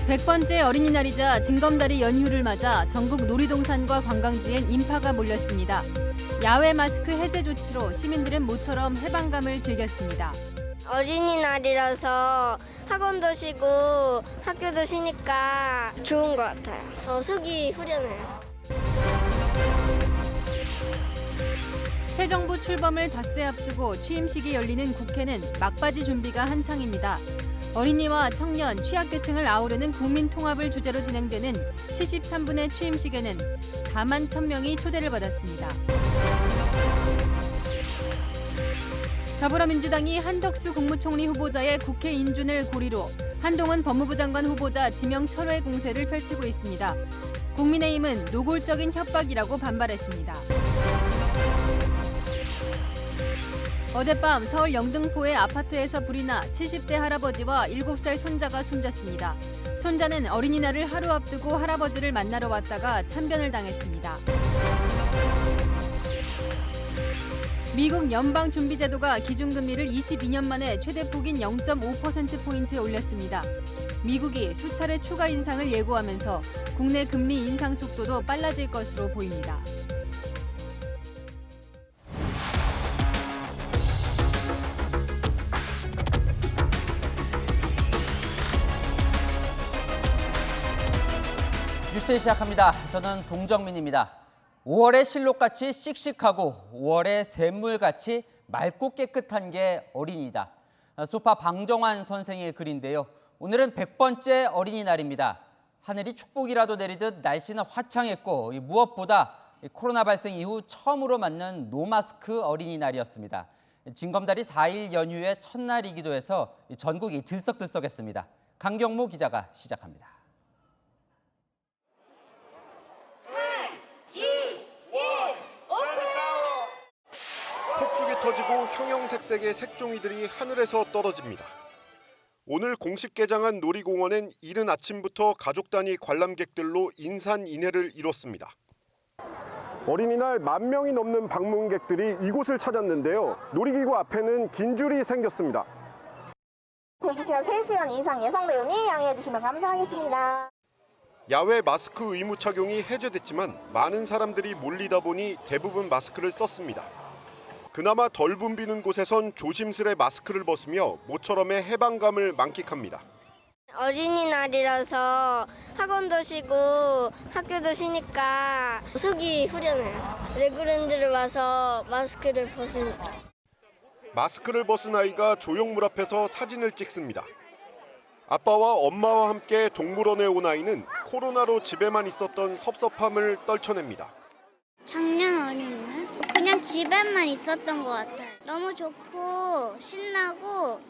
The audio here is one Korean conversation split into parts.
(100번째) 어린이날이자 징검다리 연휴를 맞아 전국 놀이동산과 관광지엔 인파가 몰렸습니다. 야외 마스크 해제 조치로 시민들은 모처럼 해방감을 즐겼습니다. 어린이날이라서 학원도 쉬고 학교도 쉬니까 좋은 것 같아요. 속이 후련해요. 새 정부 출범을 닷새 앞두고 취임식이 열리는 국회는 막바지 준비가 한창입니다. 어린이와 청년, 취약계층을 아우르는 국민 통합을 주제로 진행되는 73분의 취임식에는 4만 1,000명이 초대를 받았습니다. 더불어민주당이 한덕수 국무총리 후보자의 국회 인준을 고리로 한동훈 법무부 장관 후보자 지명 철회 공세를 펼치고 있습니다. 국민의힘은 노골적인 협박이라고 반발했습니다. 어젯밤 서울 영등포의 아파트에서 불이 나 70대 할아버지와 7살 손자가 숨졌습니다. 손자는 어린이날을 하루 앞두고 할아버지를 만나러 왔다가 참변을 당했습니다. 미국 연방준비제도가 기준금리를 22년 만에 최대폭인 0.5%포인트 올렸습니다. 미국이 수차례 추가 인상을 예고하면서 국내 금리 인상 속도도 빨라질 것으로 보입니다. 뉴스 시작합니다. 저는 동정민입니다. 5월의 실록같이 씩씩하고 5월의 샘물같이 맑고 깨끗한 게 어린이다. 소파 방정환 선생의 글인데요. 오늘은 100번째 어린이날입니다. 하늘이 축복이라도 내리듯 날씨는 화창했고 무엇보다 코로나 발생 이후 처음으로 맞는 노마스크 어린이날이었습니다. 징검다리 4일 연휴의 첫날이기도 해서 전국이 들썩들썩했습니다. 강경모 기자가 시작합니다. 폭죽이 터지고 형형색색의 색종이들이 하늘에서 떨어집니다. 오늘 공식 개장한 놀이공원엔 이른 아침부터 가족 단위 관람객들로 인산인해를 이뤘습니다. 어린이날 10,000명이 넘는 방문객들이 이곳을 찾았는데요. 놀이기구 앞에는 긴 줄이 생겼습니다. 대기시간 3시간 이상 예상되오니 양해해 주시면 감사하겠습니다. 야외 마스크 의무 착용이 해제됐지만 많은 사람들이 몰리다 보니 대부분 마스크를 썼습니다. 그나마 덜 붐비는 곳에선 조심스레 마스크를 벗으며 모처럼의 해방감을 만끽합니다. 어린이날이라서 학원도 쉬고 학교도 쉬니까 속이 후련해요. 레고랜드를 와서 마스크를 벗으니까. 마스크를 벗은 아이가 조형물 앞에서 사진을 찍습니다. 아빠와 엄마와 함께 동물원에 온 아이는 코로나로 집에만 있었던 섭섭함을 떨쳐냅니다. 작년 어린이날? 그냥 집에만 있었던 것 같아요. 너무 좋고 신나고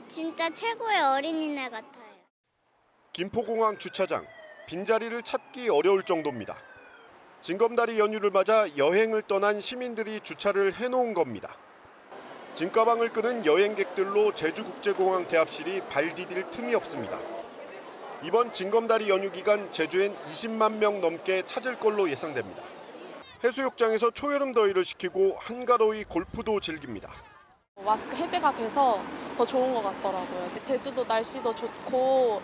진짜 최고의 어린이날 같아요. 김포공항 주차장, 빈자리를 찾기 어려울 정도입니다. 징검다리 연휴를 맞아 여행을 떠난 시민들이 주차를 해놓은 겁니다. 짐가방을 끄는 여행객들로 제주국제공항 대합실이 발 디딜 틈이 없습니다. 이번 징검다리 연휴 기간 제주엔 20만 명 넘게 찾을 걸로 예상됩니다. 해수욕장에서 초여름 더위를 식히고 한가로이 골프도 즐깁니다. 마스크 해제가 돼서 더 좋은 것 같더라고요. 제주도 날씨도 좋고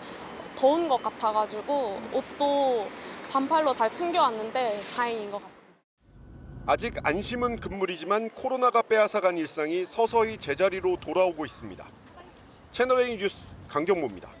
더운 것 같아가지고 옷도 반팔로 다 챙겨왔는데 다행인 것 같습니다. 아직 안심은 금물이지만 코로나가 빼앗아간 일상이 서서히 제자리로 돌아오고 있습니다. 채널A 뉴스 강경모입니다.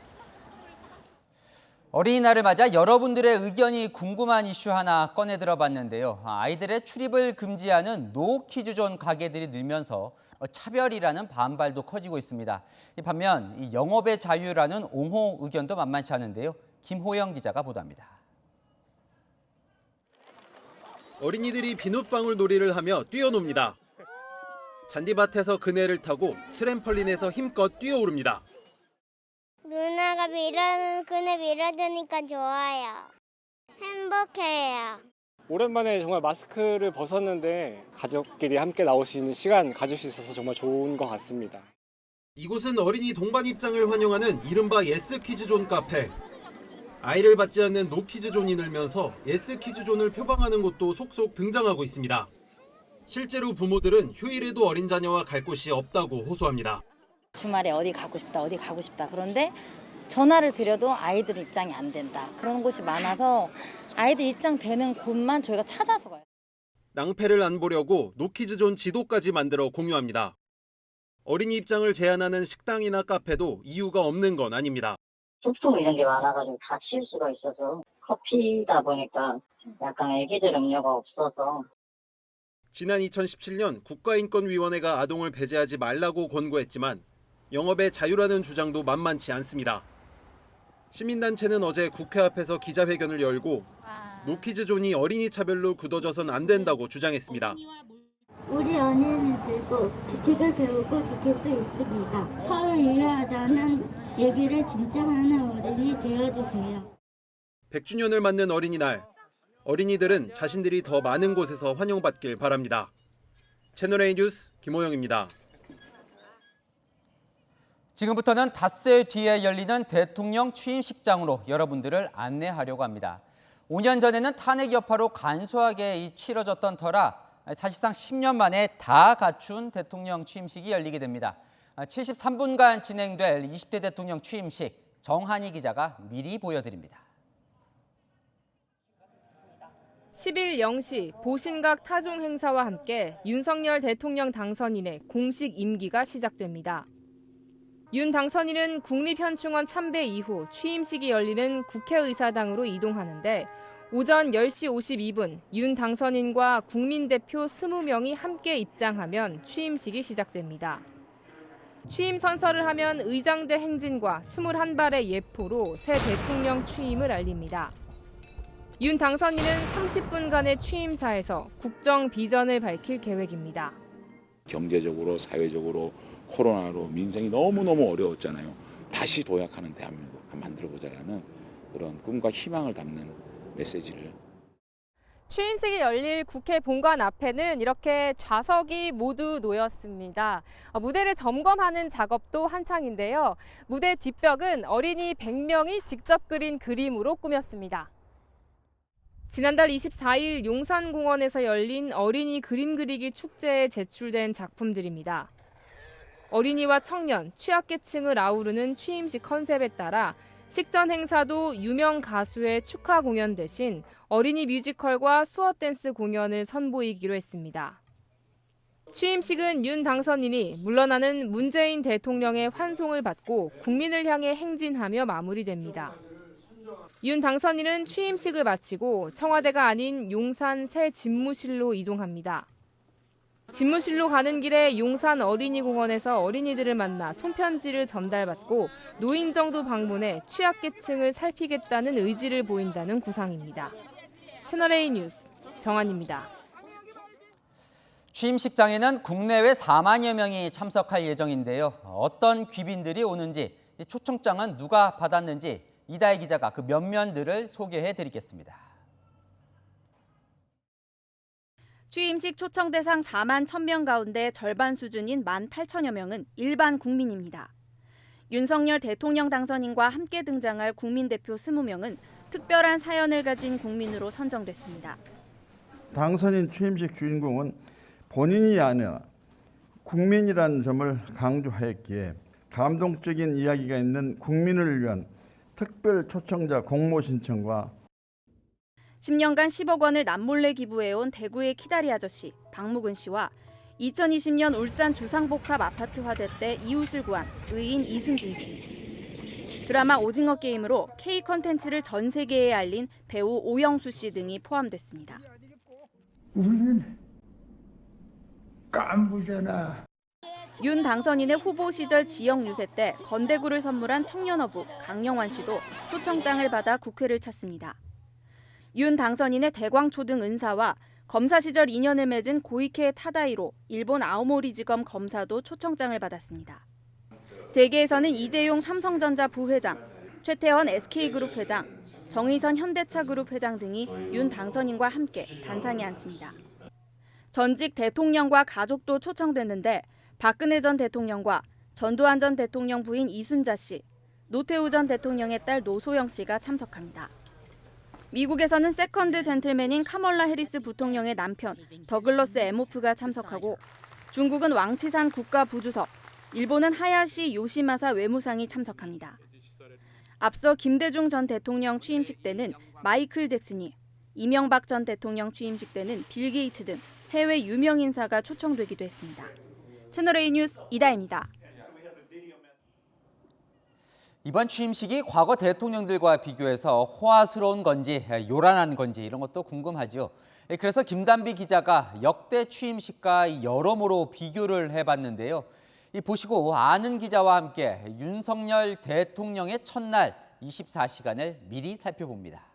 어린이날을 맞아 여러분들의 의견이 궁금한 이슈 하나 꺼내 들어봤는데요. 아이들의 출입을 금지하는 노 키즈존 가게들이 늘면서 차별이라는 반발도 커지고 있습니다. 반면 영업의 자유라는 옹호 의견도 만만치 않은데요. 김호영 기자가 보도합니다. 어린이들이 비눗방울 놀이를 하며 뛰어놉니다. 잔디밭에서 그네를 타고 트램펄린에서 힘껏 뛰어오릅니다. 누나가 그네 밀어주니까 좋아요. 행복해요. 오랜만에 정말 마스크를 벗었는데 가족끼리 함께 나올 수 있는 시간 가질 수 있어서 정말 좋은 것 같습니다. 이곳은 어린이 동반 입장을 환영하는 이른바 예스키즈존 카페. 아이를 받지 않는 노키즈존이 늘면서 예스키즈존을 표방하는 곳도 속속 등장하고 있습니다. 실제로 부모들은 휴일에도 어린 자녀와 갈 곳이 없다고 호소합니다. 주말에 어디 가고 싶다. 그런데 전화를 드려도 아이들 입장이 안 된다. 그런 곳이 많아서 아이들 입장 되는 곳만 저희가 찾아서 가요. 낭패를 안 보려고 노키즈존 지도까지 만들어 공유합니다. 어린이 입장을 제한하는 식당이나 카페도 이유가 없는 건 아닙니다. 소품 이런 게 많아가지고 다 치울 수가 있어서 커피다 보니까 약간 애기들 음료가 없어서. 지난 2017년 국가인권위원회가 아동을 배제하지 말라고 권고했지만 영업의 자유라는 주장도 만만치 않습니다. 시민단체는 어제 국회 앞에서 기자회견을 열고 노키즈존이 어린이 차별로 굳어져선 안 된다고 주장했습니다. 우리 어린이들도 규칙을 배우고 지킬 수 있습니다. 서로 이해하자는 얘기를 진짜 하는 어린이 되어주세요. 100주년을 맞는 어린이날. 어린이들은 자신들이 더 많은 곳에서 환영받길 바랍니다. 채널A 뉴스 김호영입니다. 지금부터는 닷새 뒤에 열리는 대통령 취임식장으로 여러분들을 안내하려고 합니다. 5년 전에는 탄핵 여파로 간소하게 치러졌던 터라 사실상 10년 만에 다 갖춘 대통령 취임식이 열리게 됩니다. 73분간 진행될 20대 대통령 취임식, 정한희 기자가 미리 보여드립니다. 10일 0시 보신각 타종 행사와 함께 윤석열 대통령 당선인의 공식 임기가 시작됩니다. 윤 당선인은 국립현충원 참배 이후 취임식이 열리는 국회의사당으로 이동하는데 오전 10시 52분 윤 당선인과 국민대표 20명이 함께 입장하면 취임식이 시작됩니다. 취임 선서를 하면 의장대 행진과 21발의 예포로 새 대통령 취임을 알립니다. 윤 당선인은 30분간의 취임사에서 국정 비전을 밝힐 계획입니다. 경제적으로, 사회적으로, 코로나로 민생이 너무너무 어려웠잖아요. 다시 도약하는 대한민국 한번 만들어보자라는 그런 꿈과 희망을 담는 메시지를. 취임식이 열릴 국회 본관 앞에는 이렇게 좌석이 모두 놓였습니다. 무대를 점검하는 작업도 한창인데요. 무대 뒷벽은 어린이 100명이 직접 그린 그림으로 꾸몄습니다. 지난달 24일 용산공원에서 열린 어린이 그림 그리기 축제에 제출된 작품들입니다. 어린이와 청년, 취약계층을 아우르는 취임식 컨셉에 따라 식전 행사도 유명 가수의 축하 공연 대신 어린이 뮤지컬과 수어 댄스 공연을 선보이기로 했습니다. 취임식은 윤 당선인이 물러나는 문재인 대통령의 환송을 받고 국민을 향해 행진하며 마무리됩니다. 윤 당선인은 취임식을 마치고 청와대가 아닌 용산 새 집무실로 이동합니다. 집무실로 가는 길에 용산 어린이공원에서 어린이들을 만나 손편지를 전달받고 노인정도 방문해 취약계층을 살피겠다는 의지를 보인다는 구상입니다. 채널A 뉴스 정한입니다. 취임식장에는 국내외 4만여 명이 참석할 예정인데요. 어떤 귀빈들이 오는지, 초청장은 누가 받았는지 이다혜 기자가 그 면면들을 소개해드리겠습니다. 취임식 초청 대상 4만 1,000명 가운데 절반 수준인 18,000여 명은 일반 국민입니다. 윤석열 대통령 당선인과 함께 등장할 국민대표 20명은 특별한 사연을 가진 국민으로 선정됐습니다. 당선인 취임식 주인공은 본인이 아니라 국민이라는 점을 강조하였기에 감동적인 이야기가 있는 국민을 위한 특별 초청자 공모 신청과 10년간 10억 원을 남몰래 기부해온 대구의 키다리 아저씨 박무근 씨와 2020년 울산 주상복합 아파트 화재 때 이웃을 구한 의인 이승진 씨. 드라마 오징어 게임으로 K 컨텐츠를 전 세계에 알린 배우 오영수 씨 등이 포함됐습니다. 우리는 깐부잖아. 윤 당선인의 후보 시절 지역 유세 때 건대구를 선물한 청년어부 강영환 씨도 초청장을 받아 국회를 찾습니다. 윤 당선인의 대광초등 은사와 검사 시절 인연을 맺은 고이케 타다이로 일본 아오모리지검 검사도 초청장을 받았습니다. 재계에서는 이재용 삼성전자 부회장, 최태원 SK그룹 회장, 정의선 현대차그룹 회장 등이 윤 당선인과 함께 단상에 앉습니다. 전직 대통령과 가족도 초청됐는데 박근혜 전 대통령과 전두환 전 대통령 부인 이순자 씨, 노태우 전 대통령의 딸 노소영 씨가 참석합니다. 미국에서는 세컨드 젠틀맨인 카멀라 해리스 부통령의 남편 더글러스 에모프가 참석하고 중국은 왕치산 국가부주석, 일본은 하야시 요시마사 외무상이 참석합니다. 앞서 김대중 전 대통령 취임식 때는 마이클 잭슨이, 이명박 전 대통령 취임식 때는 빌 게이츠 등 해외 유명 인사가 초청되기도 했습니다. 채널A 뉴스 이다혜입니다. 이번 취임식이 과거 대통령들과 비교해서 호화스러운 건지 요란한 건지 이런 것도 궁금하죠. 그래서 김단비 기자가 역대 취임식과 여러모로 비교를 해봤는데요. 보시고 아는 기자와 함께 윤석열 대통령의 첫날 24시간을 미리 살펴봅니다.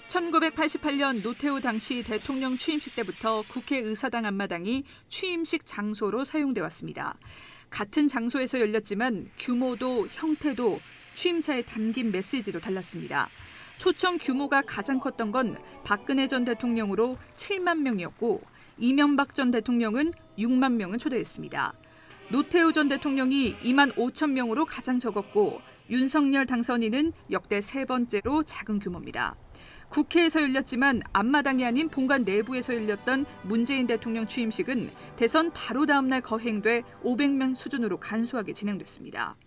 1988년 노태우 당시 대통령 취임식 때부터 국회의사당 앞마당이 취임식 장소로 사용돼 왔습니다. 같은 장소에서 열렸지만 규모도 형태도 취임사에 담긴 메시지도 달랐습니다. 초청 규모가 가장 컸던 건 박근혜 전 대통령으로 7만 명이었고 이명박 전 대통령은 6만 명을 초대했습니다. 노태우 전 대통령이 2만 5천 명으로 가장 적었고 윤석열 당선인은 역대 세 번째로 작은 규모입니다. 국회에서 열렸지만 앞마당이 아닌 본관 내부에서 열렸던 문재인 대통령 취임식은 대선 바로 다음 날 거행돼 500명 수준으로 간소하게 진행됐습니다.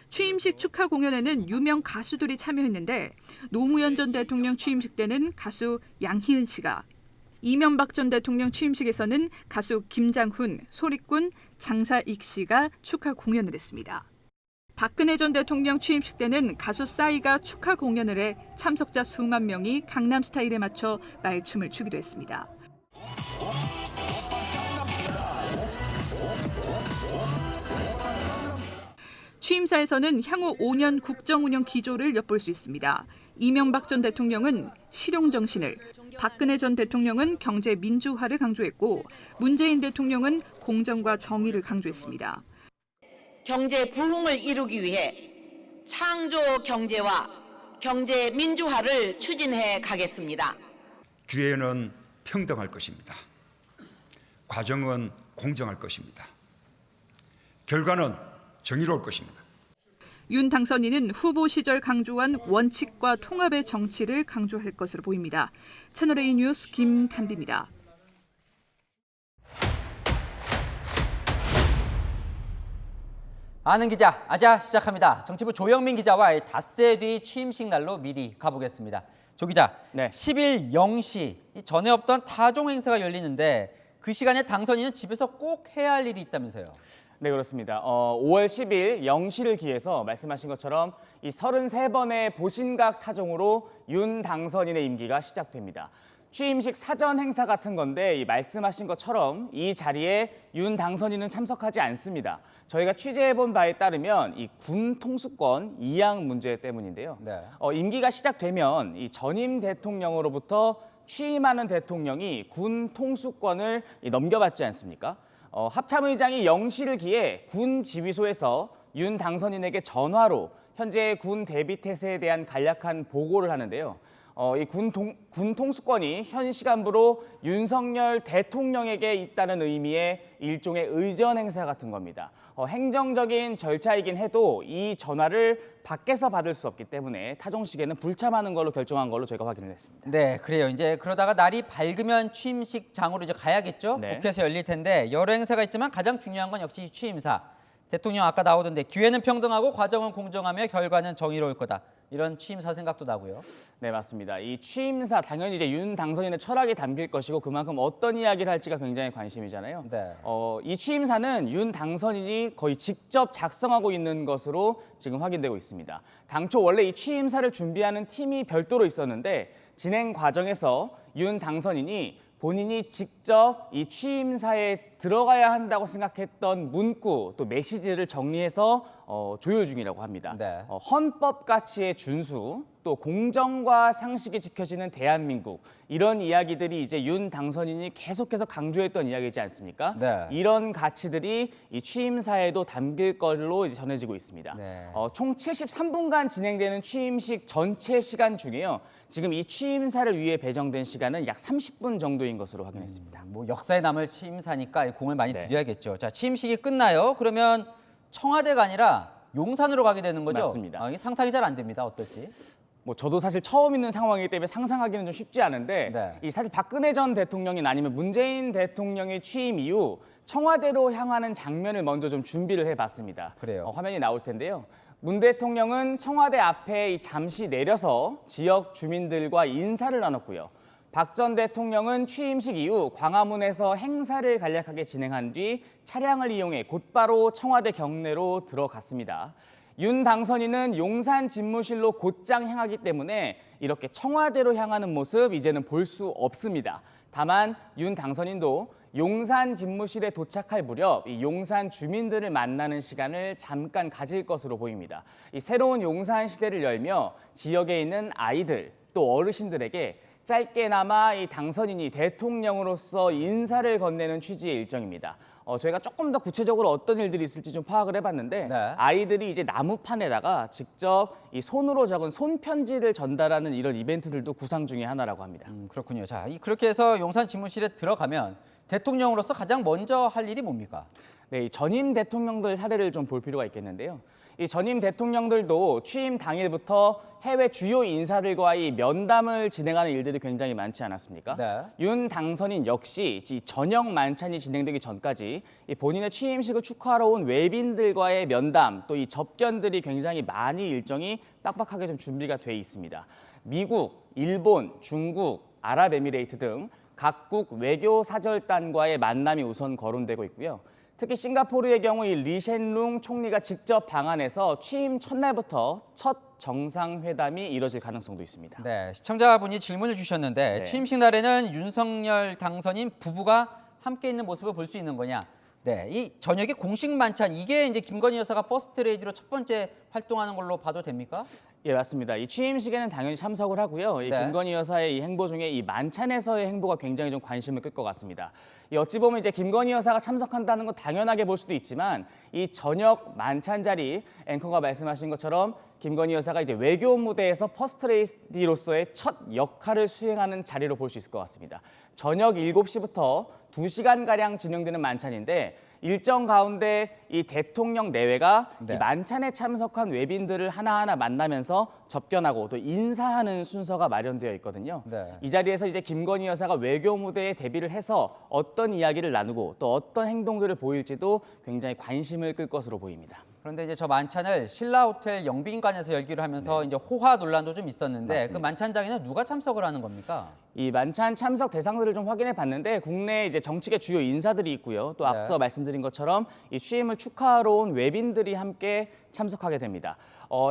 취임식 축하 공연에는 유명 가수들이 참여했는데 노무현 전 대통령 취임식 때는 가수 양희은 씨가, 이명박 전 대통령 취임식에서는 가수 김장훈, 소리꾼 장사익 씨가 축하 공연을 했습니다. 박근혜 전 대통령 취임식 때는 가수 싸이가 축하 공연을 해 참석자 수만 명이 강남 스타일에 맞춰 말춤을 추기도 했습니다. 취임사에서는 향후 5년 국정운영 기조를 엿볼 수 있습니다. 이명박 전 대통령은 실용정신을, 박근혜 전 대통령은 경제 민주화를 강조했고 문재인 대통령은 공정과 정의를 강조했습니다. 경제 부흥을 이루기 위해 창조 경제와 경제 민주화를 추진해 가겠습니다. 기회는 평등할 것입니다. 과정은 공정할 것입니다. 결과는 정의로울 것입니다. 윤 당선인은 후보 시절 강조한 원칙과 통합의 정치를 강조할 것으로 보입니다. 채널A 뉴스 김단비입니다. 아는 기자, 아자 시작합니다. 정치부 조영민 기자와 닷새 뒤 취임식 날로 미리 가보겠습니다. 조 기자, 10일 0시 전에 없던 타종 행사가 열리는데 그 시간에 당선인은 집에서 꼭 해야 할 일이 있다면서요? 네, 그렇습니다. 5월 10일 0시를 기해서 말씀하신 것처럼 이 33번의 보신각 타종으로 윤 당선인의 임기가 시작됩니다. 취임식 사전 행사 같은 건데 이 말씀하신 것처럼 이 자리에 윤 당선인은 참석하지 않습니다. 저희가 취재해본 바에 따르면 이 군 통수권 이양 문제 때문인데요. 임기가 시작되면 이 전임 대통령으로부터 취임하는 대통령이 군 통수권을 넘겨받지 않습니까? 합참의장이 0시를 기해 군 지휘소에서 윤 당선인에게 전화로 현재 군 대비 태세에 대한 간략한 보고를 하는데요. 이 군 통수권이 현 시간부로 윤석열 대통령에게 있다는 의미의 일종의 의전 행사 같은 겁니다. 행정적인 절차이긴 해도 이 전화를 밖에서 받을 수 없기 때문에 타종식에는 불참하는 걸로 결정한 걸로 저희가 확인을 했습니다. 네, 그래요. 이제 그러다가 날이 밝으면 취임식장으로 이제 가야겠죠. 네. 국회에서 열릴 텐데 여러 행사가 있지만 가장 중요한 건 역시 취임사. 대통령 아까 나오던데 기회는 평등하고 과정은 공정하며 결과는 정의로울 거다. 이런 취임사 생각도 나고요. 네, 맞습니다. 이 취임사 당연히 이제 윤 당선인의 철학이 담길 것이고 그만큼 어떤 이야기를 할지가 굉장히 관심이잖아요. 네. 이 취임사는 윤 당선인이 거의 직접 작성하고 있는 것으로 지금 확인되고 있습니다. 당초 원래 이 취임사를 준비하는 팀이 별도로 있었는데 진행 과정에서 윤 당선인이 본인이 직접 이 취임사에 들어가야 한다고 생각했던 문구 또 메시지를 정리해서 조율 중이라고 합니다. 헌법 가치의 준수 또 공정과 상식이 지켜지는 대한민국 이런 이야기들이 이제 윤 당선인이 계속해서 강조했던 이야기이지 않습니까? 이런 가치들이 이 취임사에도 담길 걸로 이제 전해지고 있습니다. 총 73분간 진행되는 취임식 전체 시간 중에요. 지금 이 취임사를 위해 배정된 시간은 약 30분 정도인 것으로 확인했습니다. 뭐 역사에 남을 취임사니까 공을 많이 드려야겠죠. 자, 취임식이 끝나요. 그러면 청와대가 아니라 용산으로 가게 되는 거죠? 맞습니다. 이게 상상이 잘 안 됩니다. 어떨지? 뭐 저도 사실 처음 있는 상황이기 때문에 상상하기는 좀 쉽지 않은데 네. 이 사실 박근혜 전 대통령이나 아니면 문재인 대통령의 취임 이후 청와대로 향하는 장면을 먼저 좀 준비를 해봤습니다. 그래요. 화면이 나올 텐데요. 문 대통령은 청와대 앞에 잠시 내려서 지역 주민들과 인사를 나눴고요. 박 전 대통령은 취임식 이후 광화문에서 행사를 간략하게 진행한 뒤 차량을 이용해 곧바로 청와대 경내로 들어갔습니다. 윤 당선인은 용산 집무실로 곧장 향하기 때문에 이렇게 청와대로 향하는 모습 이제는 볼 수 없습니다. 다만 윤 당선인도 용산 집무실에 도착할 무렵 이 용산 주민들을 만나는 시간을 잠깐 가질 것으로 보입니다. 이 새로운 용산 시대를 열며 지역에 있는 아이들 또 어르신들에게 짧게나마 이 당선인이 대통령으로서 인사를 건네는 취지의 일정입니다. 저희가 조금 더 구체적으로 어떤 일들이 있을지 좀 파악을 해봤는데 아이들이 이제 나무판에다가 직접 이 손으로 적은 손편지를 전달하는 이런 이벤트들도 구상 중에 하나라고 합니다. 그렇군요. 자, 그렇게 해서 용산 집무실에 들어가면 대통령으로서 가장 먼저 할 일이 뭡니까? 네, 이 전임 대통령들 사례를 좀 볼 필요가 있겠는데요. 이 전임 대통령들도 취임 당일부터 해외 주요 인사들과의 면담을 진행하는 일들이 굉장히 많지 않았습니까? 네. 윤 당선인 역시 이 저녁 만찬이 진행되기 전까지 이 본인의 취임식을 축하하러 온 외빈들과의 면담 또 이 접견들이 굉장히 많이 일정이 빡빡하게 좀 준비가 돼 있습니다. 미국, 일본, 중국, 아랍에미레이트 등 각국 외교 사절단과의 만남이 우선 거론되고 있고요. 특히 싱가포르의 경우 이 리셴룽 총리가 직접 방한해서 취임 첫날부터 첫 정상회담이 이뤄질 가능성도 있습니다. 네, 시청자분이 질문을 주셨는데 네. 취임식 날에는 윤석열 당선인 부부가 함께 있는 모습을 볼 수 있는 거냐? 네, 이 저녁에 공식 만찬 이게 이제 김건희 여사가 퍼스트 레이디로 첫 번째 활동하는 걸로 봐도 됩니까? 예, 맞습니다. 이 취임식에는 당연히 참석을 하고요. 이 네. 김건희 여사의 이 행보 중에 이 만찬에서의 행보가 굉장히 좀 관심을 끌 것 같습니다. 이 어찌 보면 이제 김건희 여사가 참석한다는 건 당연하게 볼 수도 있지만 이 저녁 만찬 자리 앵커가 말씀하신 것처럼 김건희 여사가 이제 외교 무대에서 퍼스트 레이디로서의 첫 역할을 수행하는 자리로 볼 수 있을 것 같습니다. 저녁 7시부터 2시간가량 진행되는 만찬인데 일정 가운데 이 대통령 내외가 네. 이 만찬에 참석한 외빈들을 하나하나 만나면서 접견하고 또 인사하는 순서가 마련되어 있거든요. 네. 이 자리에서 이제 김건희 여사가 외교 무대에 데뷔를 해서 어떤 이야기를 나누고 또 어떤 행동들을 보일지도 굉장히 관심을 끌 것으로 보입니다. 그런데 이제 저 만찬을 신라 호텔 영빈관에서 열기로 하면서 이제 호화 논란도 좀 있었는데 맞습니다. 그 만찬장에는 누가 참석을 하는 겁니까? 이 만찬 참석 대상들을 좀 확인해 봤는데 국내 이제 정치계 주요 인사들이 있고요. 또 앞서 말씀드린 것처럼 이 취임을 축하하러 온 외빈들이 함께 참석하게 됩니다.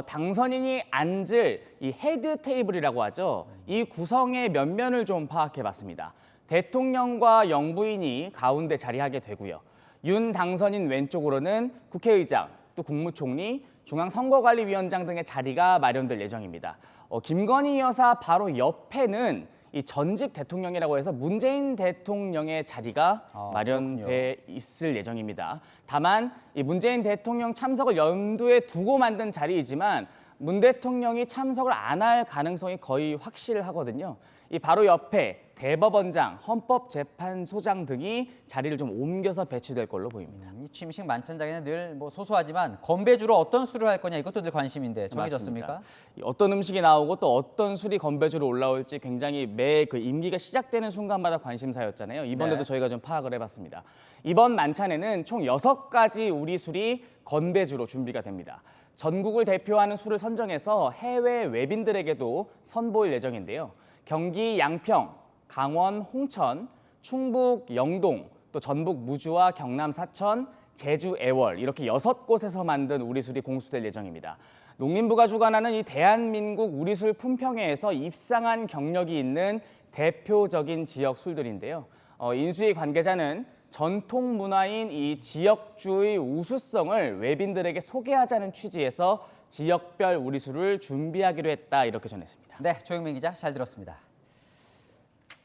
당선인이 앉을 이 헤드 테이블이라고 하죠. 이 구성의 면면을 좀 파악해 봤습니다. 대통령과 영부인이 가운데 자리하게 되고요. 윤 당선인 왼쪽으로는 국회의장, 또 국무총리, 중앙선거관리위원장 등의 자리가 마련될 예정입니다. 김건희 여사 바로 옆에는 이 전직 대통령이라고 해서 문재인 대통령의 자리가 마련돼 있을 예정입니다. 다만 이 문재인 대통령 참석을 염두에 두고 만든 자리이지만 문 대통령이 참석을 안 할 가능성이 거의 확실하거든요. 이 바로 옆에 대법원장, 헌법재판소장 등이 자리를 좀 옮겨서 배치될 걸로 보입니다. 이 취임식 만찬장에는 늘 뭐 소소하지만 건배주로 어떤 술을 할 거냐 이것도 늘 관심인데 정해졌습니까? 어떤 음식이 나오고 또 어떤 술이 건배주로 올라올지 굉장히 매 그 임기가 시작되는 순간마다 관심사였잖아요. 이번에도 저희가 좀 파악을 해봤습니다. 이번 만찬에는 총 6가지 우리술이 건배주로 준비가 됩니다. 전국을 대표하는 술을 선정해서 해외 외빈들에게도 선보일 예정인데요. 경기 양평, 강원 홍천, 충북 영동, 또 전북 무주와 경남 사천, 제주 애월 이렇게 6곳에서 만든 우리술이 공수될 예정입니다. 농림부가 주관하는 이 대한민국 우리술 품평회에서 입상한 경력이 있는 대표적인 지역 술들인데요. 인수위 관계자는 전통 문화인 이 지역주의 우수성을 외빈들에게 소개하자는 취지에서 지역별 우리술을 준비하기로 했다 이렇게 전했습니다. 네, 조영민 기자 잘 들었습니다.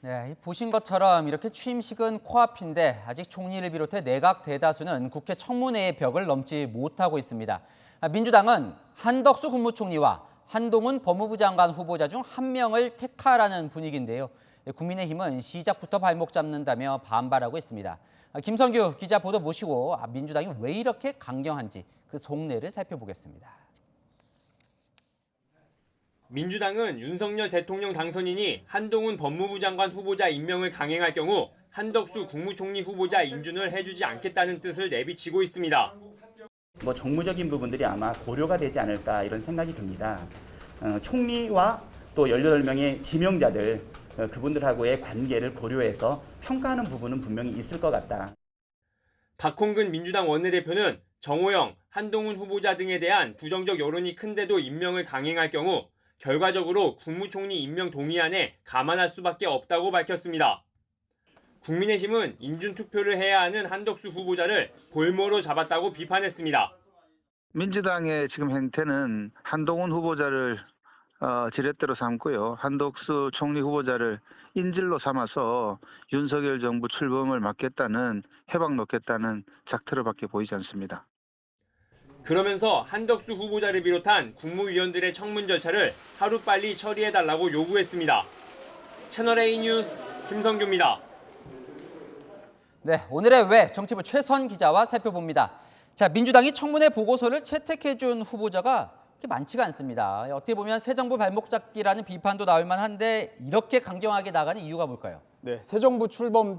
네, 보신 것처럼 이렇게 취임식은 코앞인데 아직 총리를 비롯해 내각 대다수는 국회 청문회의 벽을 넘지 못하고 있습니다. 민주당은 한덕수 국무총리와 한동훈 법무부 장관 후보자 중 한 명을 택하라는 분위기인데요. 국민의힘은 시작부터 발목 잡는다며 반발하고 있습니다. 김성규 기자 보도 모시고 민주당이 왜 이렇게 강경한지 그 속내를 살펴보겠습니다. 민주당은 윤석열 대통령 당선인이 한동훈 법무부 장관 후보자 임명을 강행할 경우 한덕수 국무총리 후보자 인준을 해주지 않겠다는 뜻을 내비치고 있습니다. 정무적인 부분들이 아마 고려가 되지 않을까 이런 생각이 듭니다. 총리와 또 18명의 지명자들 그분들하고의 관계를 고려해서 평가하는 부분은 분명히 있을 것 같다. 박홍근 민주당 원내대표는 정호영, 한동훈 후보자 등에 대한 부정적 여론이 큰데도 임명을 강행할 경우 결과적으로 국무총리 임명 동의안에 감안할 수밖에 없다고 밝혔습니다. 국민의힘은 인준 투표를 해야 하는 한덕수 후보자를 볼모로 잡았다고 비판했습니다. 민주당의 지금 행태는 한동훈 후보자를 지렛대로 삼고요. 한덕수 총리 후보자를 인질로 삼아서 윤석열 정부 출범을 막겠다는 해박 놓겠다는 작태로밖에 보이지 않습니다. 그러면서 한덕수 후보자를 비롯한 국무위원들의 청문 절차를 하루빨리 처리해달라고 요구했습니다. 채널A 뉴스 김성규입니다. 네, 오늘의 왜 정치부 최선 기자와 살펴봅니다. 자, 민주당이 청문회 보고서를 채택해준 후보자가 그렇게 많지가 않습니다. 어떻게 보면 새 정부 발목 잡기라는 비판도 나올 만한데 이렇게 강경하게 나가는 이유가 뭘까요? 네, 새 정부 출범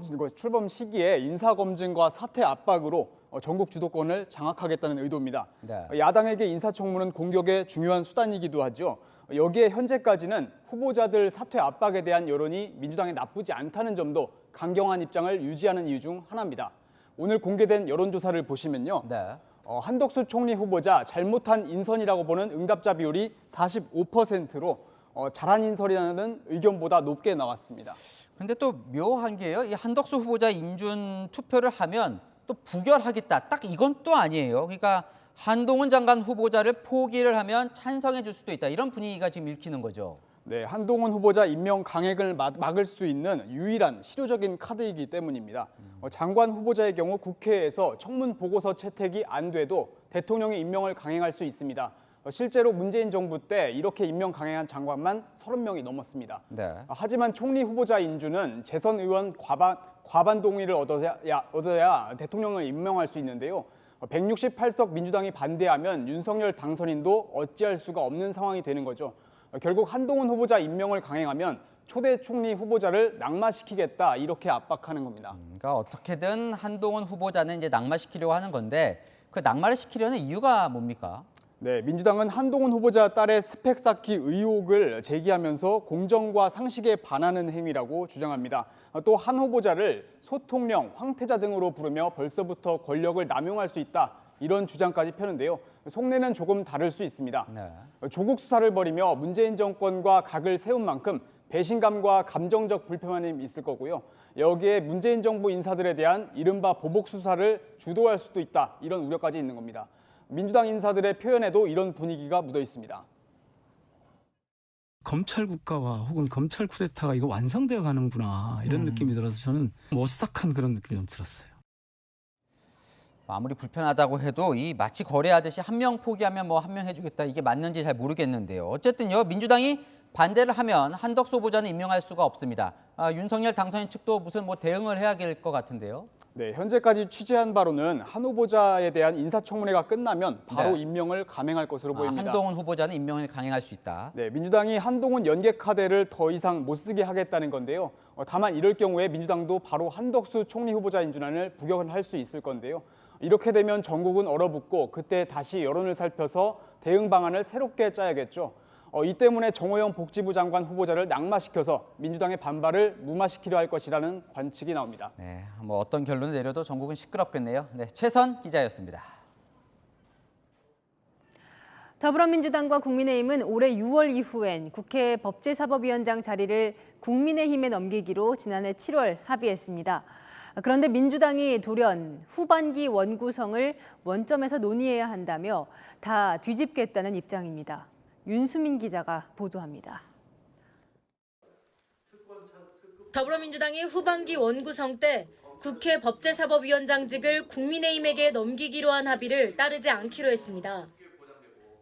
시기에 인사검증과 사퇴 압박으로 전국 주도권을 장악하겠다는 의도입니다. 네. 야당에게 인사청문은 공격의 중요한 수단이기도 하죠. 여기에 현재까지는 후보자들 사퇴 압박에 대한 여론이 민주당에 나쁘지 않다는 점도 강경한 입장을 유지하는 이유 중 하나입니다. 오늘 공개된 여론조사를 보시면요. 네. 한덕수 총리 후보자 잘못한 인선이라고 보는 응답자 비율이 45%로 잘한 인선이라는 의견보다 높게 나왔습니다. 근데 또 묘한 게요. 이 한덕수 후보자 인준 투표를 하면 또 부결하겠다. 딱 이건 또 아니에요. 그러니까 한동훈 장관 후보자를 포기를 하면 찬성해 줄 수도 있다. 이런 분위기가 지금 읽히는 거죠. 네, 한동훈 후보자 임명 강행을 막을 수 있는 유일한 실효적인 카드이기 때문입니다. 장관 후보자의 경우 국회에서 청문 보고서 채택이 안 돼도 대통령의 임명을 강행할 수 있습니다. 실제로 문재인 정부 때 이렇게 임명 강행한 장관만 30명이 넘었습니다. 네. 하지만 총리 후보자 인준은 재선 의원 과반 동의를 얻어야 대통령을 임명할 수 있는데요. 168석 민주당이 반대하면 윤석열 당선인도 어찌할 수가 없는 상황이 되는 거죠. 결국 한동훈 후보자 임명을 강행하면 초대 총리 후보자를 낙마시키겠다 이렇게 압박하는 겁니다. 그러니까 어떻게든 한동훈 후보자는 이제 낙마시키려고 하는 건데 그 낙마를 시키려는 이유가 뭡니까? 네, 민주당은 한동훈 후보자 딸의 스펙 쌓기 의혹을 제기하면서 공정과 상식에 반하는 행위라고 주장합니다. 또 한 후보자를 소통령, 황태자 등으로 부르며 벌써부터 권력을 남용할 수 있다. 이런 주장까지 펴는데요. 속내는 조금 다를 수 있습니다. 네. 조국 수사를 벌이며 문재인 정권과 각을 세운 만큼 배신감과 감정적 불편함이 있을 거고요. 여기에 문재인 정부 인사들에 대한 이른바 보복 수사를 주도할 수도 있다. 이런 우려까지 있는 겁니다. 민주당 인사들의 표현에도 이런 분위기가 묻어 있습니다. 검찰 국가와 혹은 검찰 쿠데타가 이거 완성되어 가는구나 이런 느낌이 들어서 저는 오싹한 그런 느낌이 좀 들었어요. 아무리 불편하다고 해도 이 마치 거래하듯이 한 명 포기하면 뭐 한 명 해주겠다 이게 맞는지 잘 모르겠는데요. 어쨌든요 민주당이 반대를 하면 한덕수 후보자는 임명할 수가 없습니다. 윤석열 당선인 측도 무슨 뭐 대응을 해야 될 것 같은데요. 네, 현재까지 취재한 바로는 한 후보자에 대한 인사청문회가 끝나면 바로 네. 임명을 감행할 것으로 보입니다. 한동훈 후보자는 임명을 강행할 수 있다. 네, 민주당이 한동훈 연계 카드를 더 이상 못 쓰게 하겠다는 건데요. 다만 이럴 경우에 민주당도 바로 한덕수 총리 후보자 인준안을 부결할 수 있을 건데요. 이렇게 되면 전국은 얼어붙고 그때 다시 여론을 살펴서 대응 방안을 새롭게 짜야겠죠. 이 때문에 정호영 복지부 장관 후보자를 낙마시켜서 민주당의 반발을 무마시키려 할 것이라는 관측이 나옵니다. 네, 뭐 어떤 결론을 내려도 전국은 시끄럽겠네요. 네, 최선 기자였습니다. 더불어민주당과 국민의힘은 올해 6월 이후엔 국회 법제사법위원장 자리를 국민의힘에 넘기기로 지난해 7월 합의했습니다. 그런데 민주당이 돌연 후반기 원구성을 원점에서 논의해야 한다며 다 뒤집겠다는 입장입니다. 윤수민 기자가 보도합니다. 더불어민주당이 후반기 원구성 때 국회 법제사법위원장직을 국민의힘에게 넘기기로 한 합의를 따르지 않기로 했습니다.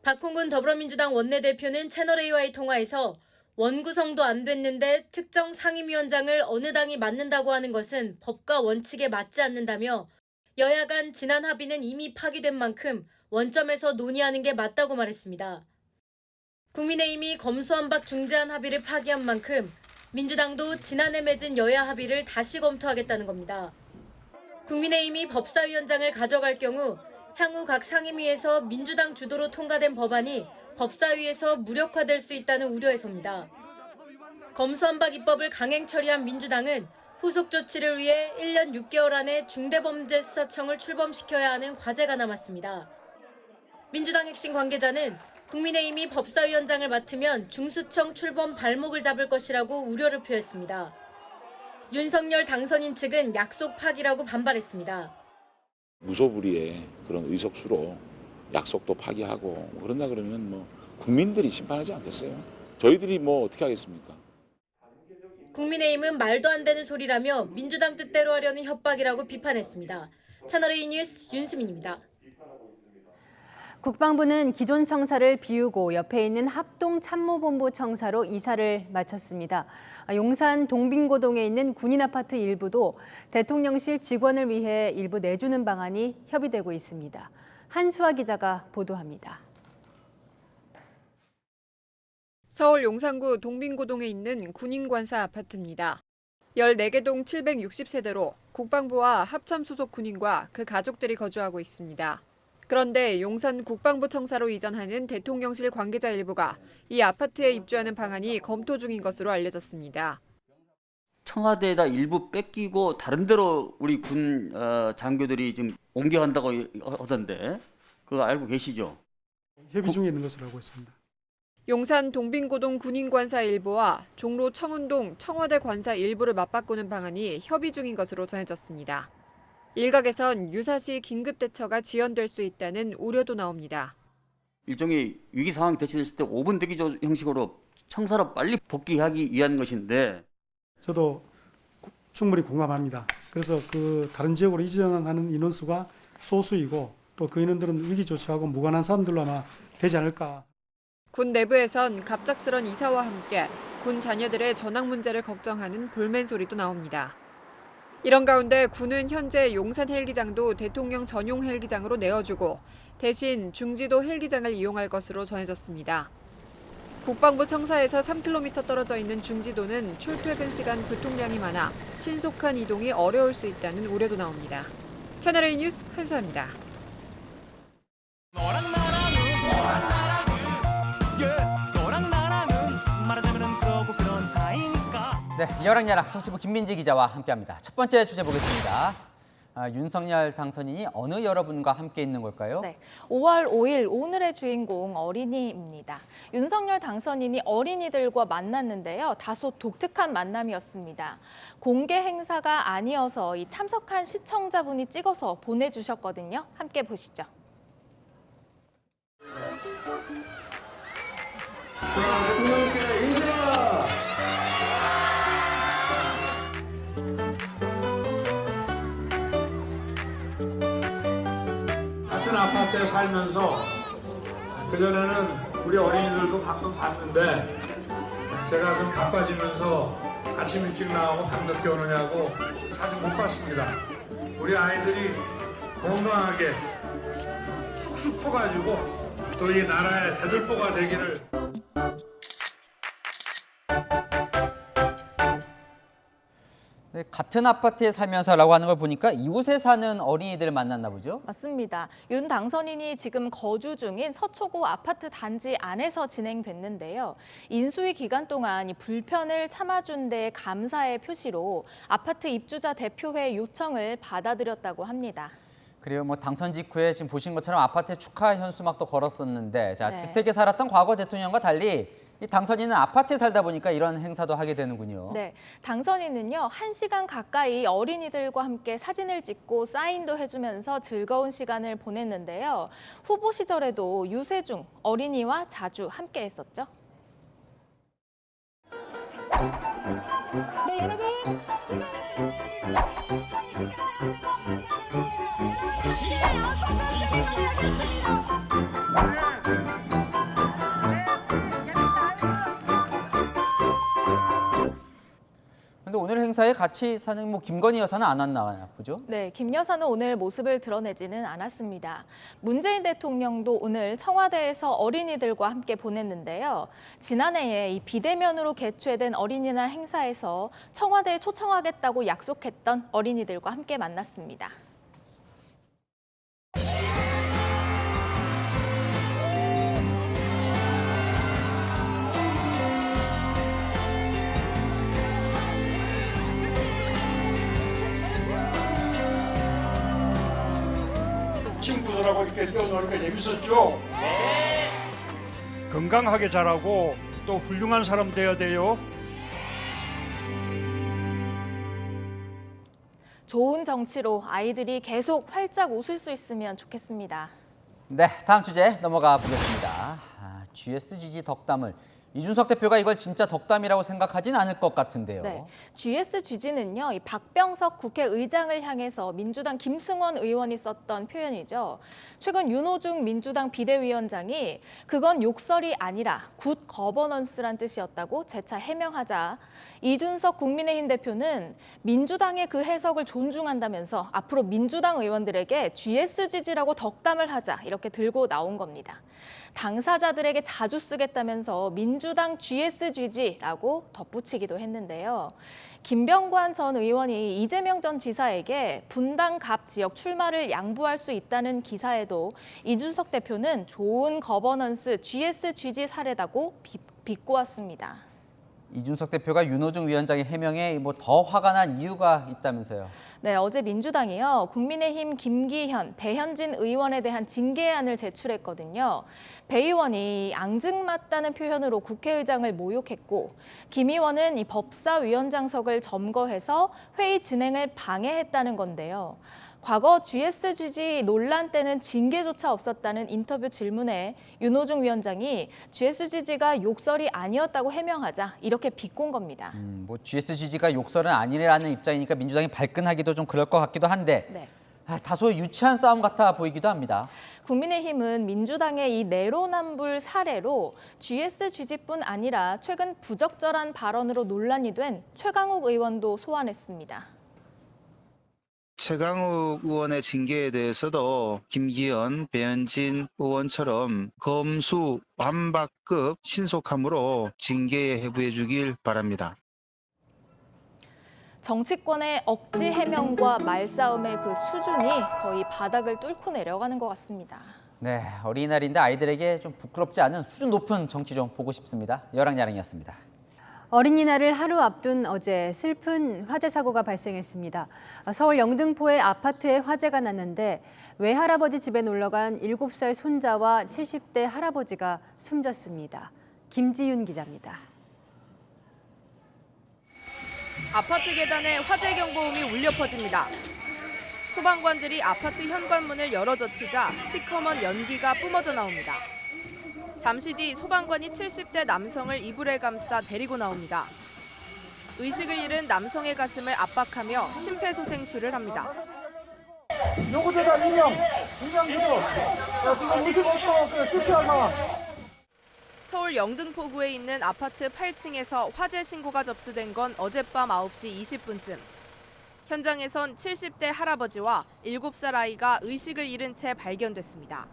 박홍근 더불어민주당 원내대표는 채널A와의 통화에서 원구성도 안 됐는데 특정 상임위원장을 어느 당이 맡는다고 하는 것은 법과 원칙에 맞지 않는다며 여야 간 지난 합의는 이미 파기된 만큼 원점에서 논의하는 게 맞다고 말했습니다. 국민의힘이 검수완박 중재안 합의를 파기한 만큼 민주당도 지난해 맺은 여야 합의를 다시 검토하겠다는 겁니다. 국민의힘이 법사위원장을 가져갈 경우 향후 각 상임위에서 민주당 주도로 통과된 법안이 법사위에서 무력화될 수 있다는 우려에서입니다. 검수완박 입법을 강행 처리한 민주당은 후속 조치를 위해 1년 6개월 안에 중대범죄수사청을 출범시켜야 하는 과제가 남았습니다. 민주당 핵심 관계자는 국민의힘이 법사위원장을 맡으면 중수청 출범 발목을 잡을 것이라고 우려를 표했습니다. 윤석열 당선인 측은 약속 파기라고 반발했습니다. 무소불위의 그런 의석수로 약속도 파기하고 그런다 그러면 국민들이 심판하지 않겠어요? 저희들이 어떻게 하겠습니까? 국민의힘은 말도 안 되는 소리라며 민주당 뜻대로 하려는 협박이라고 비판했습니다. 채널A 뉴스 윤수민입니다. 국방부는 기존 청사를 비우고 옆에 있는 합동참모본부 청사로 이사를 마쳤습니다. 용산 동빙고동에 있는 군인 아파트 일부도 대통령실 직원을 위해 일부 내주는 방안이 협의되고 있습니다. 한수아 기자가 보도합니다. 서울 용산구 동빙고동에 있는 군인관사 아파트입니다. 14개 동 760세대로 국방부와 합참 소속 군인과 그 가족들이 거주하고 있습니다. 그런데 용산 국방부 청사로 이전하는 대통령실 관계자 일부가 이 아파트에 입주하는 방안이 검토 중인 것으로 알려졌습니다. 청와대에다 일부 뺏기고 다른 데로 우리 군 장교들이 지금 옮겨간다고 하던데 그거 알고 계시죠? 협의 중에 있는 것으로 알고 있습니다. 용산 동빙고동 군인관사 일부와 종로 청운동 청와대 관사 일부를 맞바꾸는 방안이 협의 중인 것으로 전해졌습니다. 일각에선 유사시 긴급대처가 지연될 수 있다는 우려도 나옵니다. 일종의 위기 상황이 대처됐을 때 5분 대기 형식으로 청사로 빨리 복귀하기 위한 것인데 저도 충분히 공감합니다. 그래서 그 다른 지역으로 이전하는 인원수가 소수이고 또 그 인원들은 위기 조치하고 무관한 사람들로 아마 되지 않을까. 군 내부에선 갑작스런 이사와 함께 군 자녀들의 전학 문제를 걱정하는 볼멘 소리도 나옵니다. 이런 가운데 군은 현재 용산 헬기장도 대통령 전용 헬기장으로 내어주고 대신 중지도 헬기장을 이용할 것으로 전해졌습니다. 국방부 청사에서 3km 떨어져 있는 중지도는 출퇴근 시간 교통량이 많아 신속한 이동이 어려울 수 있다는 우려도 나옵니다. 채널A 뉴스 한수아입니다. 네, 여랑야랑 정치부 김민지 기자와 함께합니다. 첫 번째 주제 보겠습니다. 윤석열 당선인이 어느 여러분과 함께 있는 걸까요? 네, 5월 5일 오늘의 주인공 어린이입니다. 윤석열 당선인이 어린이들과 만났는데요. 다소 독특한 만남이었습니다. 공개 행사가 아니어서 이 참석한 시청자분이 찍어서 보내주셨거든요. 함께 보시죠. 자, 대통령께 인사! 같은 아파트에 살면서 그전에는 우리 어린이들도 가끔 봤는데 제가 좀 바빠지면서 아침 일찍 나오고 밤늦게 오느냐고 자주 못 봤습니다. 우리 아이들이 건강하게 쑥쑥 커가지고 또 이 나라의 대들보가 되기를. 네, 같은 아파트에 살면서라고 하는 걸 보니까 이곳에 사는 어린이들을 만났나 보죠? 맞습니다. 윤 당선인이 지금 거주 중인 서초구 아파트 단지 안에서 진행됐는데요. 인수위 기간 동안 이 불편을 참아준 데 감사의 표시로 아파트 입주자 대표회 요청을 받아들였다고 합니다. 그리고 당선 직후에 지금 보신 것처럼 아파트에 축하 현수막도 걸었었는데 네. 주택에 살았던 과거 대통령과 달리 이 당선인은 아파트에 살다 보니까 이런 행사도 하게 되는군요. 네, 당선인은요 1시간 가까이 어린이들과 함께 사진을 찍고 사인도 해주면서 즐거운 시간을 보냈는데요. 후보 시절에도 유세중 어린이와 자주 함께했었죠. 네, 여러분. 행사에 같이 사는 김건희 여사는 안 왔나요, 보죠? 네, 김 여사는 오늘 모습을 드러내지는 않았습니다. 문재인 대통령도 오늘 청와대에서 어린이들과 함께 보냈는데요. 지난해에 이 비대면으로 개최된 어린이날 행사에서 청와대에 초청하겠다고 약속했던 어린이들과 함께 만났습니다. 친구들하고 이렇게 뛰어노니까 재밌었죠? 네. 건강하게 자라고 또 훌륭한 사람 되어야 돼요. 좋은 정치로 아이들이 계속 활짝 웃을 수 있으면 좋겠습니다. 네, 다음 주제 넘어가 보겠습니다. GSGG 덕담을 이준석 대표가 이걸 진짜 덕담이라고 생각하진 않을 것 같은데요. 네, GSGG는요, 이 박병석 국회의장을 향해서 민주당 김승원 의원이 썼던 표현이죠. 최근 윤호중 민주당 비대위원장이 그건 욕설이 아니라 굿 거버넌스란 뜻이었다고 재차 해명하자 이준석 국민의힘 대표는 민주당의 그 해석을 존중한다면서 앞으로 민주당 의원들에게 GSGG라고 덕담을 하자 이렇게 들고 나온 겁니다. 당사자들에게 자주 쓰겠다면서 민주당 GSGG라고 덧붙이기도 했는데요. 김병관 전 의원이 이재명 전 지사에게 분당 갑 지역 출마를 양보할 수 있다는 기사에도 이준석 대표는 좋은 거버넌스 GSGG 사례다고 비꼬았습니다. 이준석 대표가 윤호중 위원장의 해명에 더 화가 난 이유가 있다면서요. 네, 어제 민주당이요. 국민의힘 김기현, 배현진 의원에 대한 징계안을 제출했거든요. 배 의원이 앙증맞다는 표현으로 국회의장을 모욕했고 김 의원은 이 법사위원장석을 점거해서 회의 진행을 방해했다는 건데요. 과거 GSGG 논란 때는 징계조차 없었다는 인터뷰 질문에 윤호중 위원장이 GSGG가 욕설이 아니었다고 해명하자 이렇게 비꼰 겁니다. GSGG가 욕설은 아니라는 입장이니까 민주당이 발끈하기도 좀 그럴 것 같기도 한데 네. 다소 유치한 싸움 같아 보이기도 합니다. 국민의힘은 민주당의 이 내로남불 사례로 GSGG뿐 아니라 최근 부적절한 발언으로 논란이 된 최강욱 의원도 소환했습니다. 최강욱 의원의 징계에 대해서도 김기현, 배현진 의원처럼 검수 완박급 신속함으로 징계에 해부해 주길 바랍니다. 정치권의 억지 해명과 말싸움의 그 수준이 거의 바닥을 뚫고 내려가는 것 같습니다. 네, 어린이날인데 아이들에게 좀 부끄럽지 않은 수준 높은 정치 좀 보고 싶습니다. 여랑야랑이었습니다. 어린이날을 하루 앞둔 어제 슬픈 화재 사고가 발생했습니다. 서울 영등포의 아파트에 화재가 났는데 외할아버지 집에 놀러간 7살 손자와 70대 할아버지가 숨졌습니다. 김지윤 기자입니다. 아파트 계단에 화재 경보음이 울려 퍼집니다. 소방관들이 아파트 현관문을 열어젖히자 시커먼 연기가 뿜어져 나옵니다. 잠시 뒤 소방관이 70대 남성을 이불에 감싸 데리고 나옵니다. 의식을 잃은 남성의 가슴을 압박하며 심폐소생술을 합니다. 요거보다 인명 주도. 지금 우리 집부터 실패한 상황. 서울 영등포구에 있는 아파트 8층에서 화재 신고가 접수된 건 어젯밤 9시 20분쯤. 현장에선 70대 할아버지와 7살 아이가 의식을 잃은 채 발견됐습니다.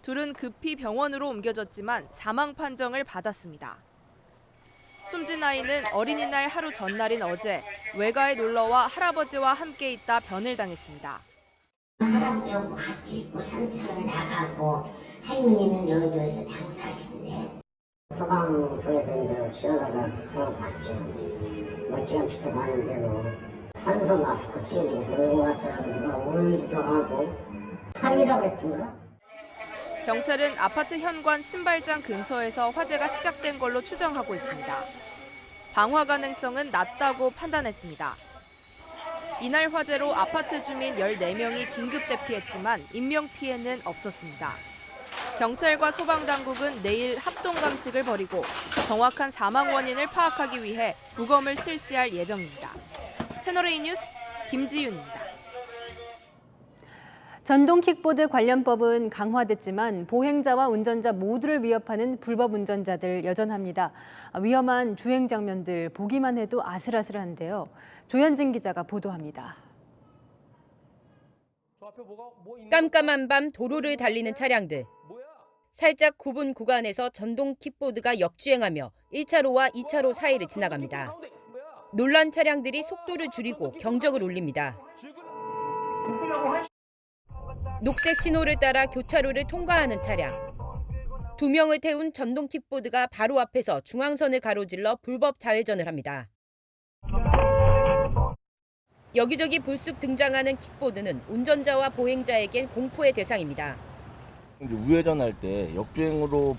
둘은 급히 병원으로 옮겨졌지만 사망 판정을 받았습니다. 숨진 아이는 어린이날 하루 전날인 어제 외가에 놀러와 할아버지와 함께 있다 변을 당했습니다. 할아버지하고 같이 있고 산책을 나가고 할머니는 여의도에서 장사하신대. 소방서에서 이제 지나다가 하나 봤죠. 멀쩡한 피도 많은데 뭐 산소 마스크 쓰여지고 그런 것 같더라고. 누가 울기도 하고 살이라고 했던가? 경찰은 아파트 현관 신발장 근처에서 화재가 시작된 걸로 추정하고 있습니다. 방화 가능성은 낮다고 판단했습니다. 이날 화재로 아파트 주민 14명이 긴급 대피했지만 인명피해는 없었습니다. 경찰과 소방당국은 내일 합동감식을 벌이고 정확한 사망 원인을 파악하기 위해 부검을 실시할 예정입니다. 채널A 뉴스 김지윤입니다. 전동 킥보드 관련법은 강화됐지만 보행자와 운전자 모두를 위협하는 불법 운전자들 여전합니다. 위험한 주행 장면들 보기만 해도 아슬아슬한데요. 조현진 기자가 보도합니다. 깜깜한 밤 도로를 달리는 차량들. 살짝 굽은 구간에서 전동 킥보드가 역주행하며 1차로와 2차로 사이를 지나갑니다. 놀란 차량들이 속도를 줄이고 경적을 울립니다. 녹색 신호를 따라 교차로를 통과하는 차량. 2명을 태운 전동 킥보드가 바로 앞에서 중앙선을 가로질러 불법 좌회전을 합니다. 여기저기 불쑥 등장하는 킥보드는 운전자와 보행자에겐 공포의 대상입니다. 우회전할 때 역주행으로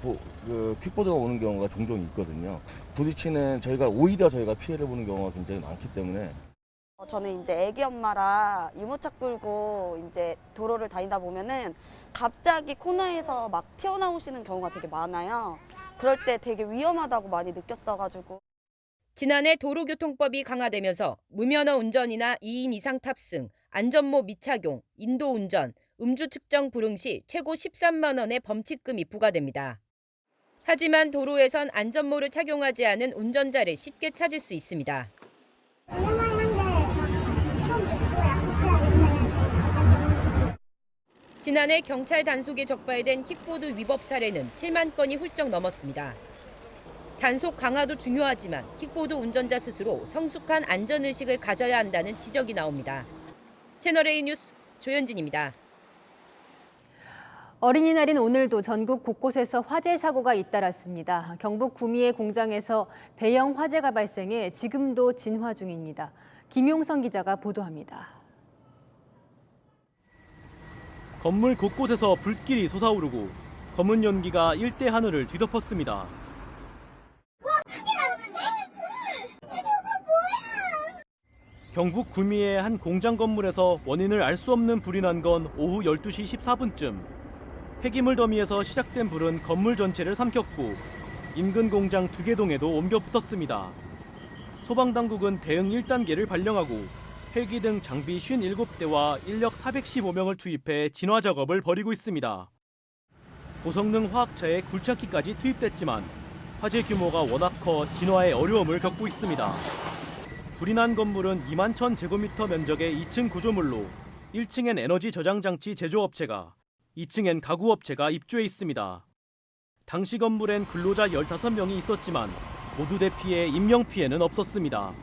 킥보드가 오는 경우가 종종 있거든요. 부딪히는 오히려 저희가 피해를 보는 경우가 굉장히 많기 때문에. 저는 이제 애기 엄마라 유모차 끌고 이제 도로를 다니다 보면은 갑자기 코너에서 막 튀어나오시는 경우가 되게 많아요. 그럴 때 되게 위험하다고 많이 느꼈어가지고. 지난해 도로교통법이 강화되면서 무면허 운전이나 2인 이상 탑승, 안전모 미착용, 인도운전, 음주 측정 불응 시 최고 13만 원의 범칙금이 부과됩니다. 하지만 도로에선 안전모를 착용하지 않은 운전자를 쉽게 찾을 수 있습니다. 지난해 경찰 단속에 적발된 킥보드 위법 사례는 7만 건이 훌쩍 넘었습니다. 단속 강화도 중요하지만 킥보드 운전자 스스로 성숙한 안전의식을 가져야 한다는 지적이 나옵니다. 채널A 뉴스 조현진입니다. 어린이날인 오늘도 전국 곳곳에서 화재 사고가 잇따랐습니다. 경북 구미의 공장에서 대형 화재가 발생해 지금도 진화 중입니다. 김용선 기자가 보도합니다. 건물 곳곳에서 불길이 솟아오르고 검은 연기가 일대 하늘을 뒤덮었습니다. 경북 구미의 한 공장 건물에서 원인을 알 수 없는 불이 난 건 오후 12시 14분쯤. 폐기물 더미에서 시작된 불은 건물 전체를 삼켰고 인근 공장 2개 동에도 옮겨 붙었습니다. 소방당국은 대응 1단계를 발령하고 헬기 등 장비 57대와 인력 415명을 투입해 진화 작업을 벌이고 있습니다. 고성능 화학차에 굴착기까지 투입됐지만 화재 규모가 워낙 커 진화에 어려움을 겪고 있습니다. 불이 난 건물은 2만 1,000제곱미터 면적의 2층 구조물로 1층엔 에너지 저장 장치 제조업체가, 2층엔 가구업체가 입주해 있습니다. 당시 건물엔 근로자 15명이 있었지만 모두 대피해 인명피해는 없었습니다.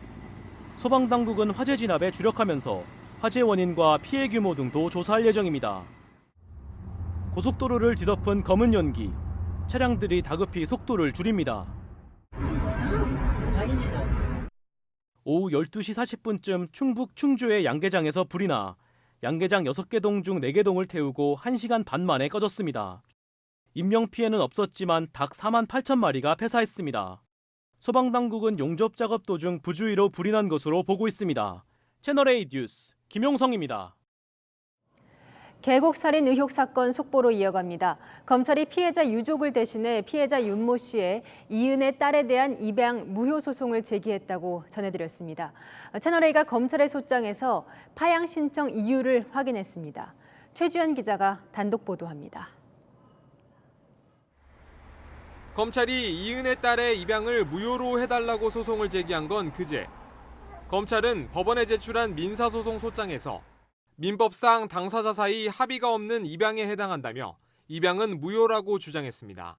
소방당국은 화재 진압에 주력하면서 화재 원인과 피해 규모 등도 조사할 예정입니다. 고속도로를 뒤덮은 검은 연기, 차량들이 다급히 속도를 줄입니다. 오후 12시 40분쯤 충북 충주의 양계장에서 불이 나 양계장 6개 동 중 4개 동을 태우고 1시간 반 만에 꺼졌습니다. 인명피해는 없었지만 닭 4만 8천 마리가 폐사했습니다. 소방당국은 용접 작업 도중 부주의로 불이 난 것으로 보고 있습니다. 채널A 뉴스 김용성입니다. 계곡살인 의혹 사건 속보로 이어갑니다. 검찰이 피해자 유족을 대신해 피해자 윤모 씨의 이은의 딸에 대한 입양 무효 소송을 제기했다고 전해드렸습니다. 채널A가 검찰의 소장에서 파양 신청 이유를 확인했습니다. 최주연 기자가 단독 보도합니다. 검찰이 이은의 딸의 입양을 무효로 해달라고 소송을 제기한 건 그제. 검찰은 법원에 제출한 민사소송 소장에서 민법상 당사자 사이 합의가 없는 입양에 해당한다며 입양은 무효라고 주장했습니다.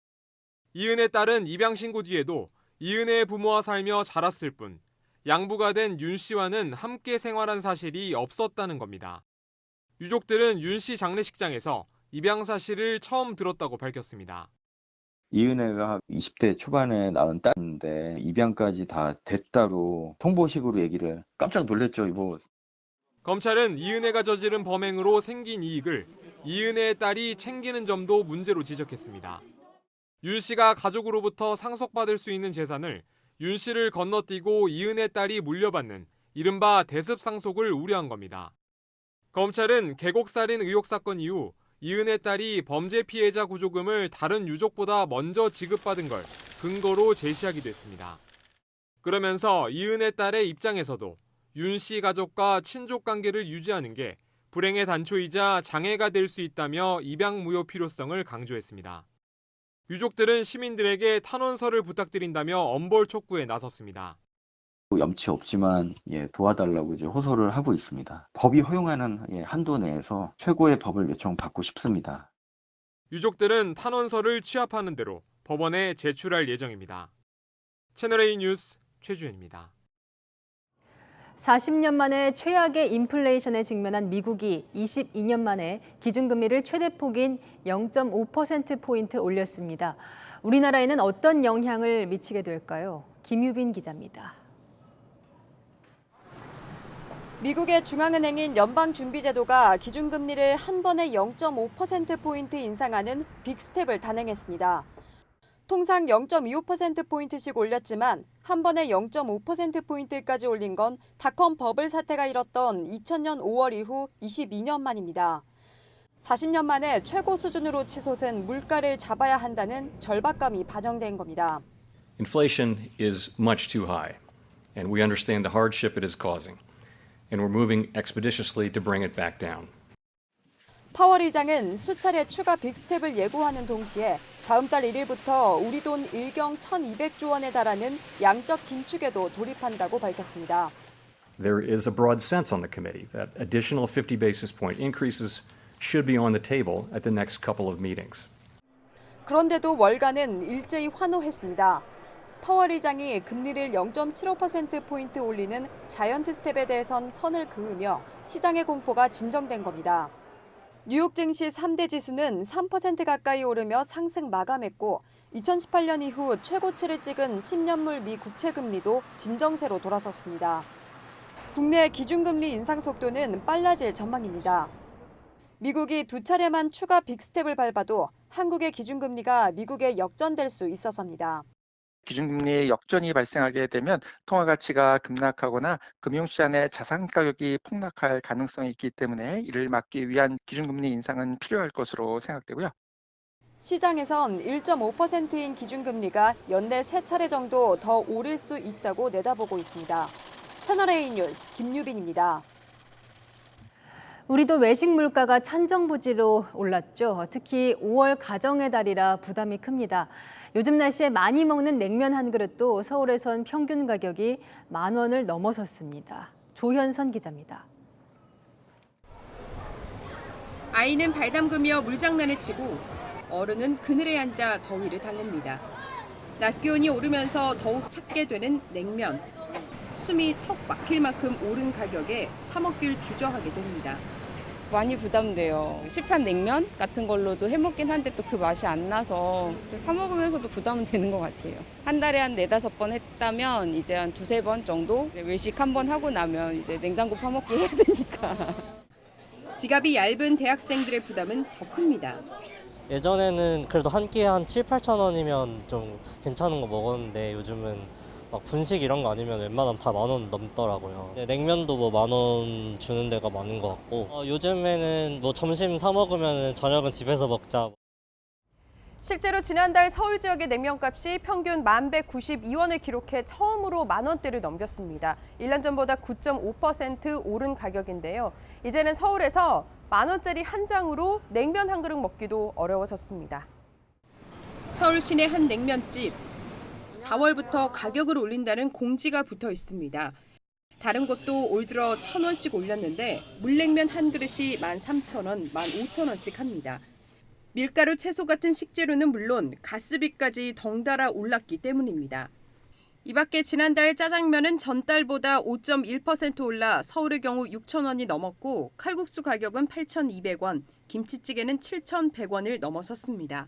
이은의 딸은 입양 신고 뒤에도 이은혜의 부모와 살며 자랐을 뿐 양부가 된 윤 씨와는 함께 생활한 사실이 없었다는 겁니다. 유족들은 윤 씨 장례식장에서 입양 사실을 처음 들었다고 밝혔습니다. 이은혜가 20대 초반에 낳은 딸인데 입양까지 다 됐다고 통보식으로 얘기를 깜짝 놀랐죠. 이거. 검찰은 이은혜가 저지른 범행으로 생긴 이익을 이은혜의 딸이 챙기는 점도 문제로 지적했습니다. 윤 씨가 가족으로부터 상속받을 수 있는 재산을 윤 씨를 건너뛰고 이은혜 딸이 물려받는 이른바 대습 상속을 우려한 겁니다. 검찰은 계곡살인 의혹 사건 이후 이은혜 딸이 범죄 피해자 구조금을 다른 유족보다 먼저 지급받은 걸 근거로 제시하기도 했습니다. 그러면서 이은혜 딸의 입장에서도 윤 씨 가족과 친족 관계를 유지하는 게 불행의 단초이자 장애가 될 수 있다며 입양 무효 필요성을 강조했습니다. 유족들은 시민들에게 탄원서를 부탁드린다며 엄벌 촉구에 나섰습니다. 염치 없지만 도와달라고 이제 호소를 하고 있습니다. 법이 허용하는 한도 내에서 최고의 법을 요청받고 싶습니다. 유족들은 탄원서를 취합하는 대로 법원에 제출할 예정입니다. 채널A 뉴스 최주현입니다. 40년 만에 최악의 인플레이션에 직면한 미국이 22년 만에 기준금리를 최대폭인 0.5%포인트 올렸습니다. 우리나라에는 어떤 영향을 미치게 될까요? 김유빈 기자입니다. 미국의 중앙은행인 연방준비제도가 기준금리를 한 번에 0.5%포인트 인상하는 빅스텝을 단행했습니다. 통상 0.25%포인트씩 올렸지만 한 번에 0.5%포인트까지 올린 건 닷컴 버블 사태가 일었던 2000년 5월 이후 22년 만입니다. 40년 만에 최고 수준으로 치솟은 물가를 잡아야 한다는 절박감이 반영된 겁니다. Inflation is much too high, and we understand the hardship it is causing, and we're moving expeditiously to bring it back down. 파월 의장은 수차례 추가 빅스텝을 예고하는 동시에 다음 달 1일부터 우리 돈 일경 1,200조 원에 달하는 양적 긴축에도 돌입한다고 밝혔습니다. There is a broad sense on the committee that additional 50 basis point increases should be on the table at the next couple of meetings. 그런데도 월가는 일제히 환호했습니다. 파월 의장이 금리를 0.75%포인트 올리는 자이언트 스텝에 대해선 선을 그으며 시장의 공포가 진정된 겁니다. 뉴욕 증시 3대 지수는 3% 가까이 오르며 상승 마감했고 2018년 이후 최고치를 찍은 10년물 미 국채금리도 진정세로 돌아섰습니다. 국내 기준금리 인상 속도는 빨라질 전망입니다. 미국이 두 차례만 추가 빅스텝을 밟아도 한국의 기준금리가 미국에 역전될 수 있어서입니다. 기준금리의 역전이 발생하게 되면 통화 가치가 급락하거나 금융시장 내 자산 가격이 폭락할 가능성이 있기 때문에 이를 막기 위한 기준금리 인상은 필요할 것으로 생각되고요. 시장에선 1.5%인 기준금리가 연내 3차례 정도 더 오를 수 있다고 내다보고 있습니다. 채널A 뉴스 김유빈입니다. 우리도 외식 물가가 천정부지로 올랐죠. 특히 5월 가정의 달이라 부담이 큽니다. 요즘 날씨에 많이 먹는 냉면 한 그릇도 서울에선 평균 가격이 10,000원을 넘어섰습니다. 조현선 기자입니다. 아이는 발 담그며 물장난을 치고 어른은 그늘에 앉아 더위를 달랩니다. 낮 기온이 오르면서 더욱 찾게 되는 냉면. 숨이 턱 막힐 만큼 오른 가격에 사 먹길 주저하게 됩니다. 많이 부담돼요. 시판 냉면 같은 걸로도 해먹긴 한데 또 그 맛이 안 나서 사 먹으면서도 부담은 되는 것 같아요. 한 달에 한 4-5번 했다면 이제 한 2-3번 정도 외식 한 번 하고 나면 이제 냉장고 파먹기 해야 되니까. 지갑이 얇은 대학생들의 부담은 더 큽니다. 예전에는 그래도 한 끼에 한 7-8천 원이면 좀 괜찮은 거 먹었는데 요즘은 막 분식 이런 거 아니면 웬만하면 다 10,000원 넘더라고요. 냉면도 뭐 10,000원 주는 데가 많은 것 같고 요즘에는 뭐 점심 사 먹으면 저녁은 집에서 먹자. 실제로 지난달 서울 지역의 냉면값이 평균 1,192원을 기록해 처음으로 10,000원대를 넘겼습니다. 1년 전보다 9.5% 오른 가격인데요. 이제는 서울에서 10,000원짜리 한 장으로 냉면 한 그릇 먹기도 어려워졌습니다. 서울 시내 한 냉면집. 4월부터 가격을 올린다는 공지가 붙어 있습니다. 다른 곳도 올 들어 1,000원씩 올렸는데 물냉면 한 그릇이 13,000원, 15,000원씩 합니다. 밀가루, 채소 같은 식재료는 물론 가스비까지 덩달아 올랐기 때문입니다. 이 밖에 지난달 짜장면은 전달보다 5.1% 올라 서울의 경우 6,000원이 넘었고 칼국수 가격은 8,200원, 김치찌개는 7,100원을 넘어섰습니다.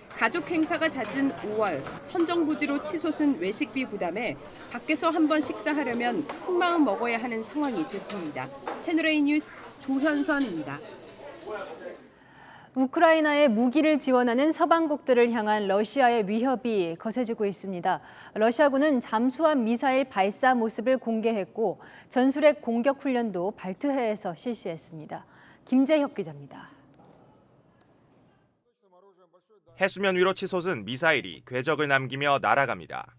가족 행사가 잦은 5월, 천정부지로 치솟은 외식비 부담에 밖에서 한 번 식사하려면 큰마음 먹어야 하는 상황이 됐습니다. 채널A 뉴스 조현선입니다. 우크라이나에 무기를 지원하는 서방국들을 향한 러시아의 위협이 거세지고 있습니다. 러시아군은 잠수함 미사일 발사 모습을 공개했고 전술핵 공격 훈련도 발트해에서 실시했습니다. 김재혁 기자입니다. 해수면 위로 치솟은 미사일이 궤적을 남기며 날아갑니다.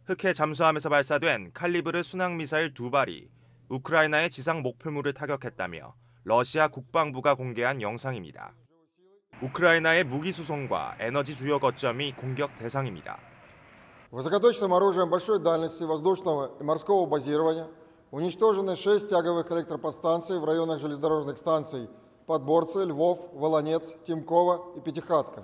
흑해 잠수함에서 발사된 칼리브르 순항 미사일 2발이 우크라이나의 지상 목표물을 타격했다며 러시아 국방부가 공개한 영상입니다. 우크라이나의 무기 수송과 에너지 주요 거점이 공격 대상입니다. Высокоточным оружием большой дальности воздушного и морского базирования уничтожены 6 тяговых электроподстанций в районах железнодорожных станций Подборцы, Львов, Волонец, Тимкова и Пятихатка.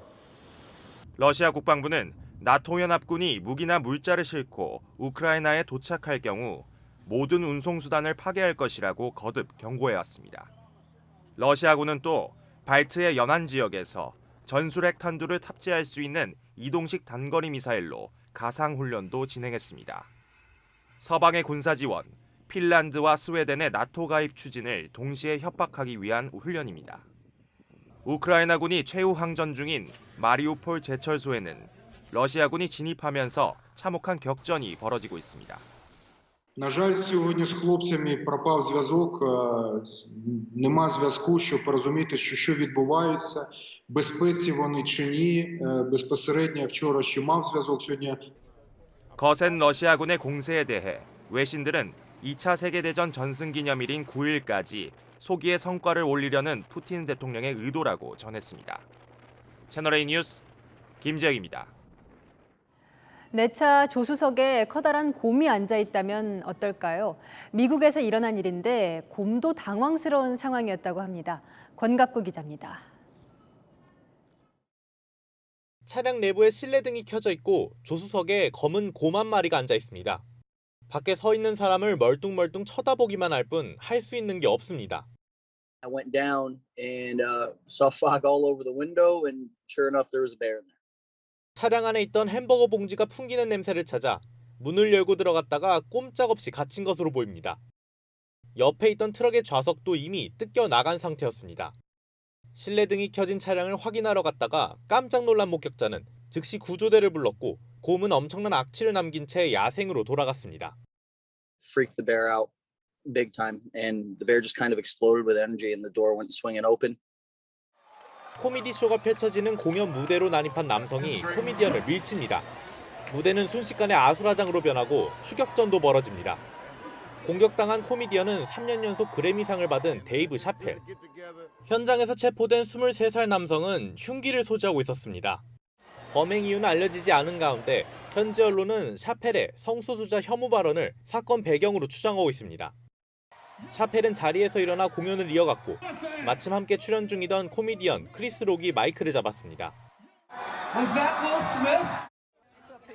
러시아 국방부는 나토 연합군이 무기나 물자를 싣고 우크라이나에 도착할 경우 모든 운송수단을 파괴할 것이라고 거듭 경고해왔습니다. 러시아군은 또 발트의 연안 지역에서 전술핵 탄두를 탑재할 수 있는 이동식 단거리 미사일로 가상 훈련도 진행했습니다. 서방의 군사 지원, 핀란드와 스웨덴의 나토 가입 추진을 동시에 협박하기 위한 훈련입니다. 우크라이나군이 최후 항전 중인 마리우폴 제철소에는 러시아군이 진입하면서 참혹한 격전이 벌어지고 있습니다. На жаль, сьогодні з хлопцями пропав зв'язок, нема зв'язку, щоб порозуміти, що відбувається, безпеці вони чи ні. Безпосередньо вчора ще мав зв'язок, сьогодні. 거센 러시아군의 공세에 대해 외신들은 2차 세계대전 전승기념일인 9일까지 소기의 성과를 올리려는 푸틴 대통령의 의도라고 전했습니다. 채널A 뉴스 김지혁입니다. 내 차 조수석에 커다란 곰이 앉아 있다면 어떨까요? 미국에서 일어난 일인데 곰도 당황스러운 상황이었다고 합니다. 권갑구 기자입니다. 차량 내부에 실내등이 켜져 있고 조수석에 검은 곰 한 마리가 앉아 있습니다. 밖에 서 있는 사람을 멀뚱멀뚱 쳐다보기만 할 뿐 할 수 있는 게 없습니다. I went down and saw fog all over the window, and sure enough, there was a bear in there. 차량 안에 있던 햄버거 봉지가 풍기는 냄새를 찾아 문을 열고 들어갔다가 꼼짝없이 갇힌 것으로 보입니다. 옆에 있던 트럭의 좌석도 이미 뜯겨 나간 상태였습니다. 실내등이 켜진 차량을 확인하러 갔다가 깜짝 놀란 목격자는 즉시 구조대를 불렀고 곰은 엄청난 악취를 남긴 채 야생으로 돌아갔습니다. Freaked the bear out big time, and the bear just kind of exploded with energy, and the door went swinging open. 코미디 쇼가 펼쳐지는 공연 무대로 난입한 남성이 코미디언을 밀칩니다. 무대는 순식간에 아수라장으로 변하고 추격전도 벌어집니다. 공격당한 코미디언은 3년 연속 그래미상을 받은 데이브 샤펠. 현장에서 체포된 23살 남성은 흉기를 소지하고 있었습니다. 범행 이유는 알려지지 않은 가운데 현지 언론은 샤펠의 성소수자 혐오 발언을 사건 배경으로 추정하고 있습니다. 샤펠은 자리에서 일어나 공연을 이어갔고 마침 함께 출연 중이던 코미디언 크리스 록이 마이크를 잡았습니다.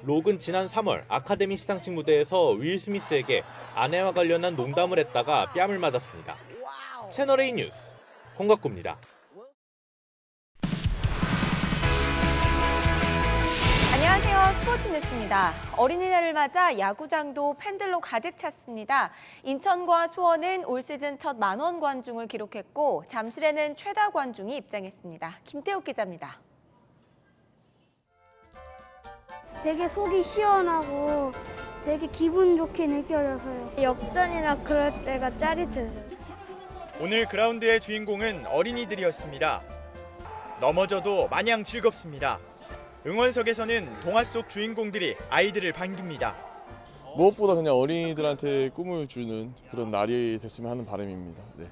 록은 지난 3월 아카데미 시상식 무대에서 윌 스미스에게 아내와 관련한 농담을 했다가 뺨을 맞았습니다. 채널A 뉴스 권갑구입니다. 안녕하세요. 스포츠 뉴스입니다. 어린이날을 맞아 야구장도 팬들로 가득 찼습니다. 인천과 수원은 올 시즌 첫 만원 관중을 기록했고 잠실에는 최다 관중이 입장했습니다. 김태욱 기자입니다. 되게 속이 시원하고 되게 기분 좋게 느껴져서요. 역전이나 그럴 때가 짜릿해서요. 오늘 그라운드의 주인공은 어린이들이었습니다. 넘어져도 마냥 즐겁습니다. 응원석에서는 동화 속 주인공들이 아이들을 반깁니다. 무엇보다 그냥 어린이들한테 꿈을 주는 그런 날이 됐으면 하는 바람입니다. 네.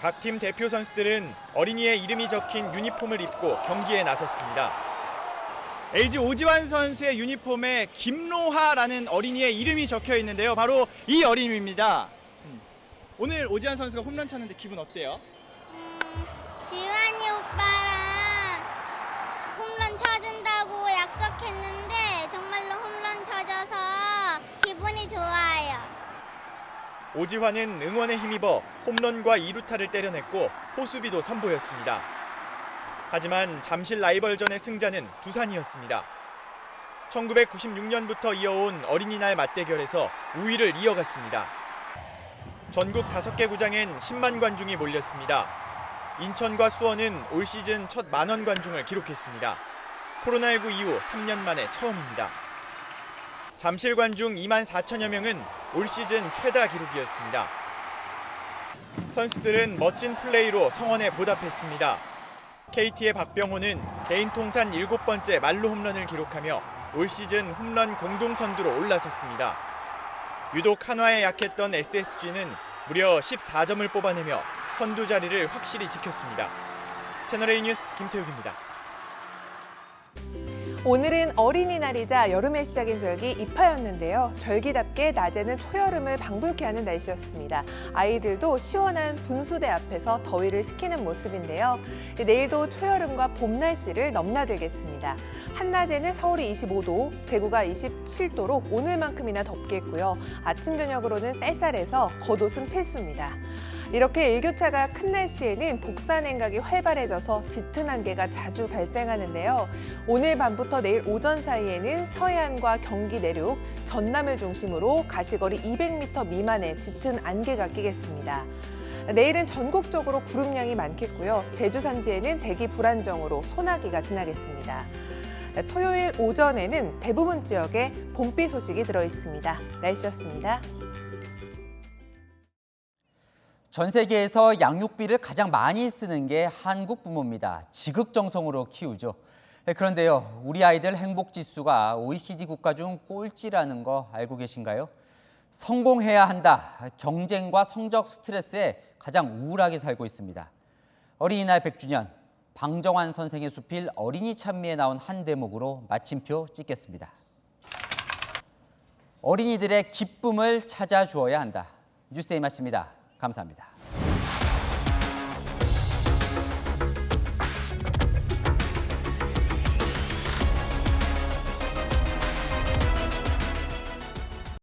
각 팀 대표 선수들은 어린이의 이름이 적힌 유니폼을 입고 경기에 나섰습니다. LG 오지환 선수의 유니폼에 김로하라는 어린이의 이름이 적혀 있는데요. 바로 이 어린이입니다. 오늘 오지환 선수가 홈런 쳤는데 기분 어때요? 지환이 오빠랑 홈런 쳐준다고 약속했는데 정말로 홈런 쳐줘서 기분이 좋아요. 오지환은 응원에 힘입어 홈런과 2루타를 때려냈고 호수비도 선보였습니다. 하지만 잠실 라이벌전의 승자는 두산이었습니다. 1996년부터 이어온 어린이날 맞대결에서 우위를 이어갔습니다. 전국 5개 구장엔 10만 관중이 몰렸습니다. 인천과 수원은 올 시즌 첫 만원 관중을 기록했습니다. 코로나19 이후 3년 만에 처음입니다. 잠실 관중 2만 4천여 명은 올 시즌 최다 기록이었습니다. 선수들은 멋진 플레이로 성원에 보답했습니다. KT의 박병호는 개인 통산 7번째 말로 홈런을 기록하며 올 시즌 홈런 공동선두로 올라섰습니다. 유독 한화에 약했던 SSG는 무려 14점을 뽑아내며 선두 자리를 확실히 지켰습니다. 채널A 뉴스 김태욱입니다. 오늘은 어린이날이자 여름의 시작인 절기 입하였는데요. 절기답게 낮에는 초여름을 방불케 하는 날씨였습니다. 아이들도 시원한 분수대 앞에서 더위를 식히는 모습인데요. 내일도 초여름과 봄 날씨를 넘나들겠습니다. 한낮에는 서울이 25도, 대구가 27도로 오늘만큼이나 덥겠고요. 아침 저녁으로는 쌀쌀해서 겉옷은 필수입니다. 이렇게 일교차가 큰 날씨에는 복사 냉각이 활발해져서 짙은 안개가 자주 발생하는데요. 오늘 밤부터 내일 오전 사이에는 서해안과 경기 내륙, 전남을 중심으로 가시거리 200m 미만의 짙은 안개가 끼겠습니다. 내일은 전국적으로 구름량이 많겠고요. 제주 산지에는 대기 불안정으로 소나기가 지나겠습니다. 토요일 오전에는 대부분 지역에 봄비 소식이 들어있습니다. 날씨였습니다. 전 세계에서 양육비를 가장 많이 쓰는 게 한국 부모입니다. 지극정성으로 키우죠. 그런데요, 우리 아이들 행복지수가 OECD 국가 중 꼴찌라는 거 알고 계신가요? 성공해야 한다. 경쟁과 성적 스트레스에 가장 우울하게 살고 있습니다. 어린이날 100주년, 방정환 선생의 수필 어린이 찬미에 나온 한 대목으로 마침표 찍겠습니다. 어린이들의 기쁨을 찾아주어야 한다. 뉴스에이 마칩니다. 감사합니다.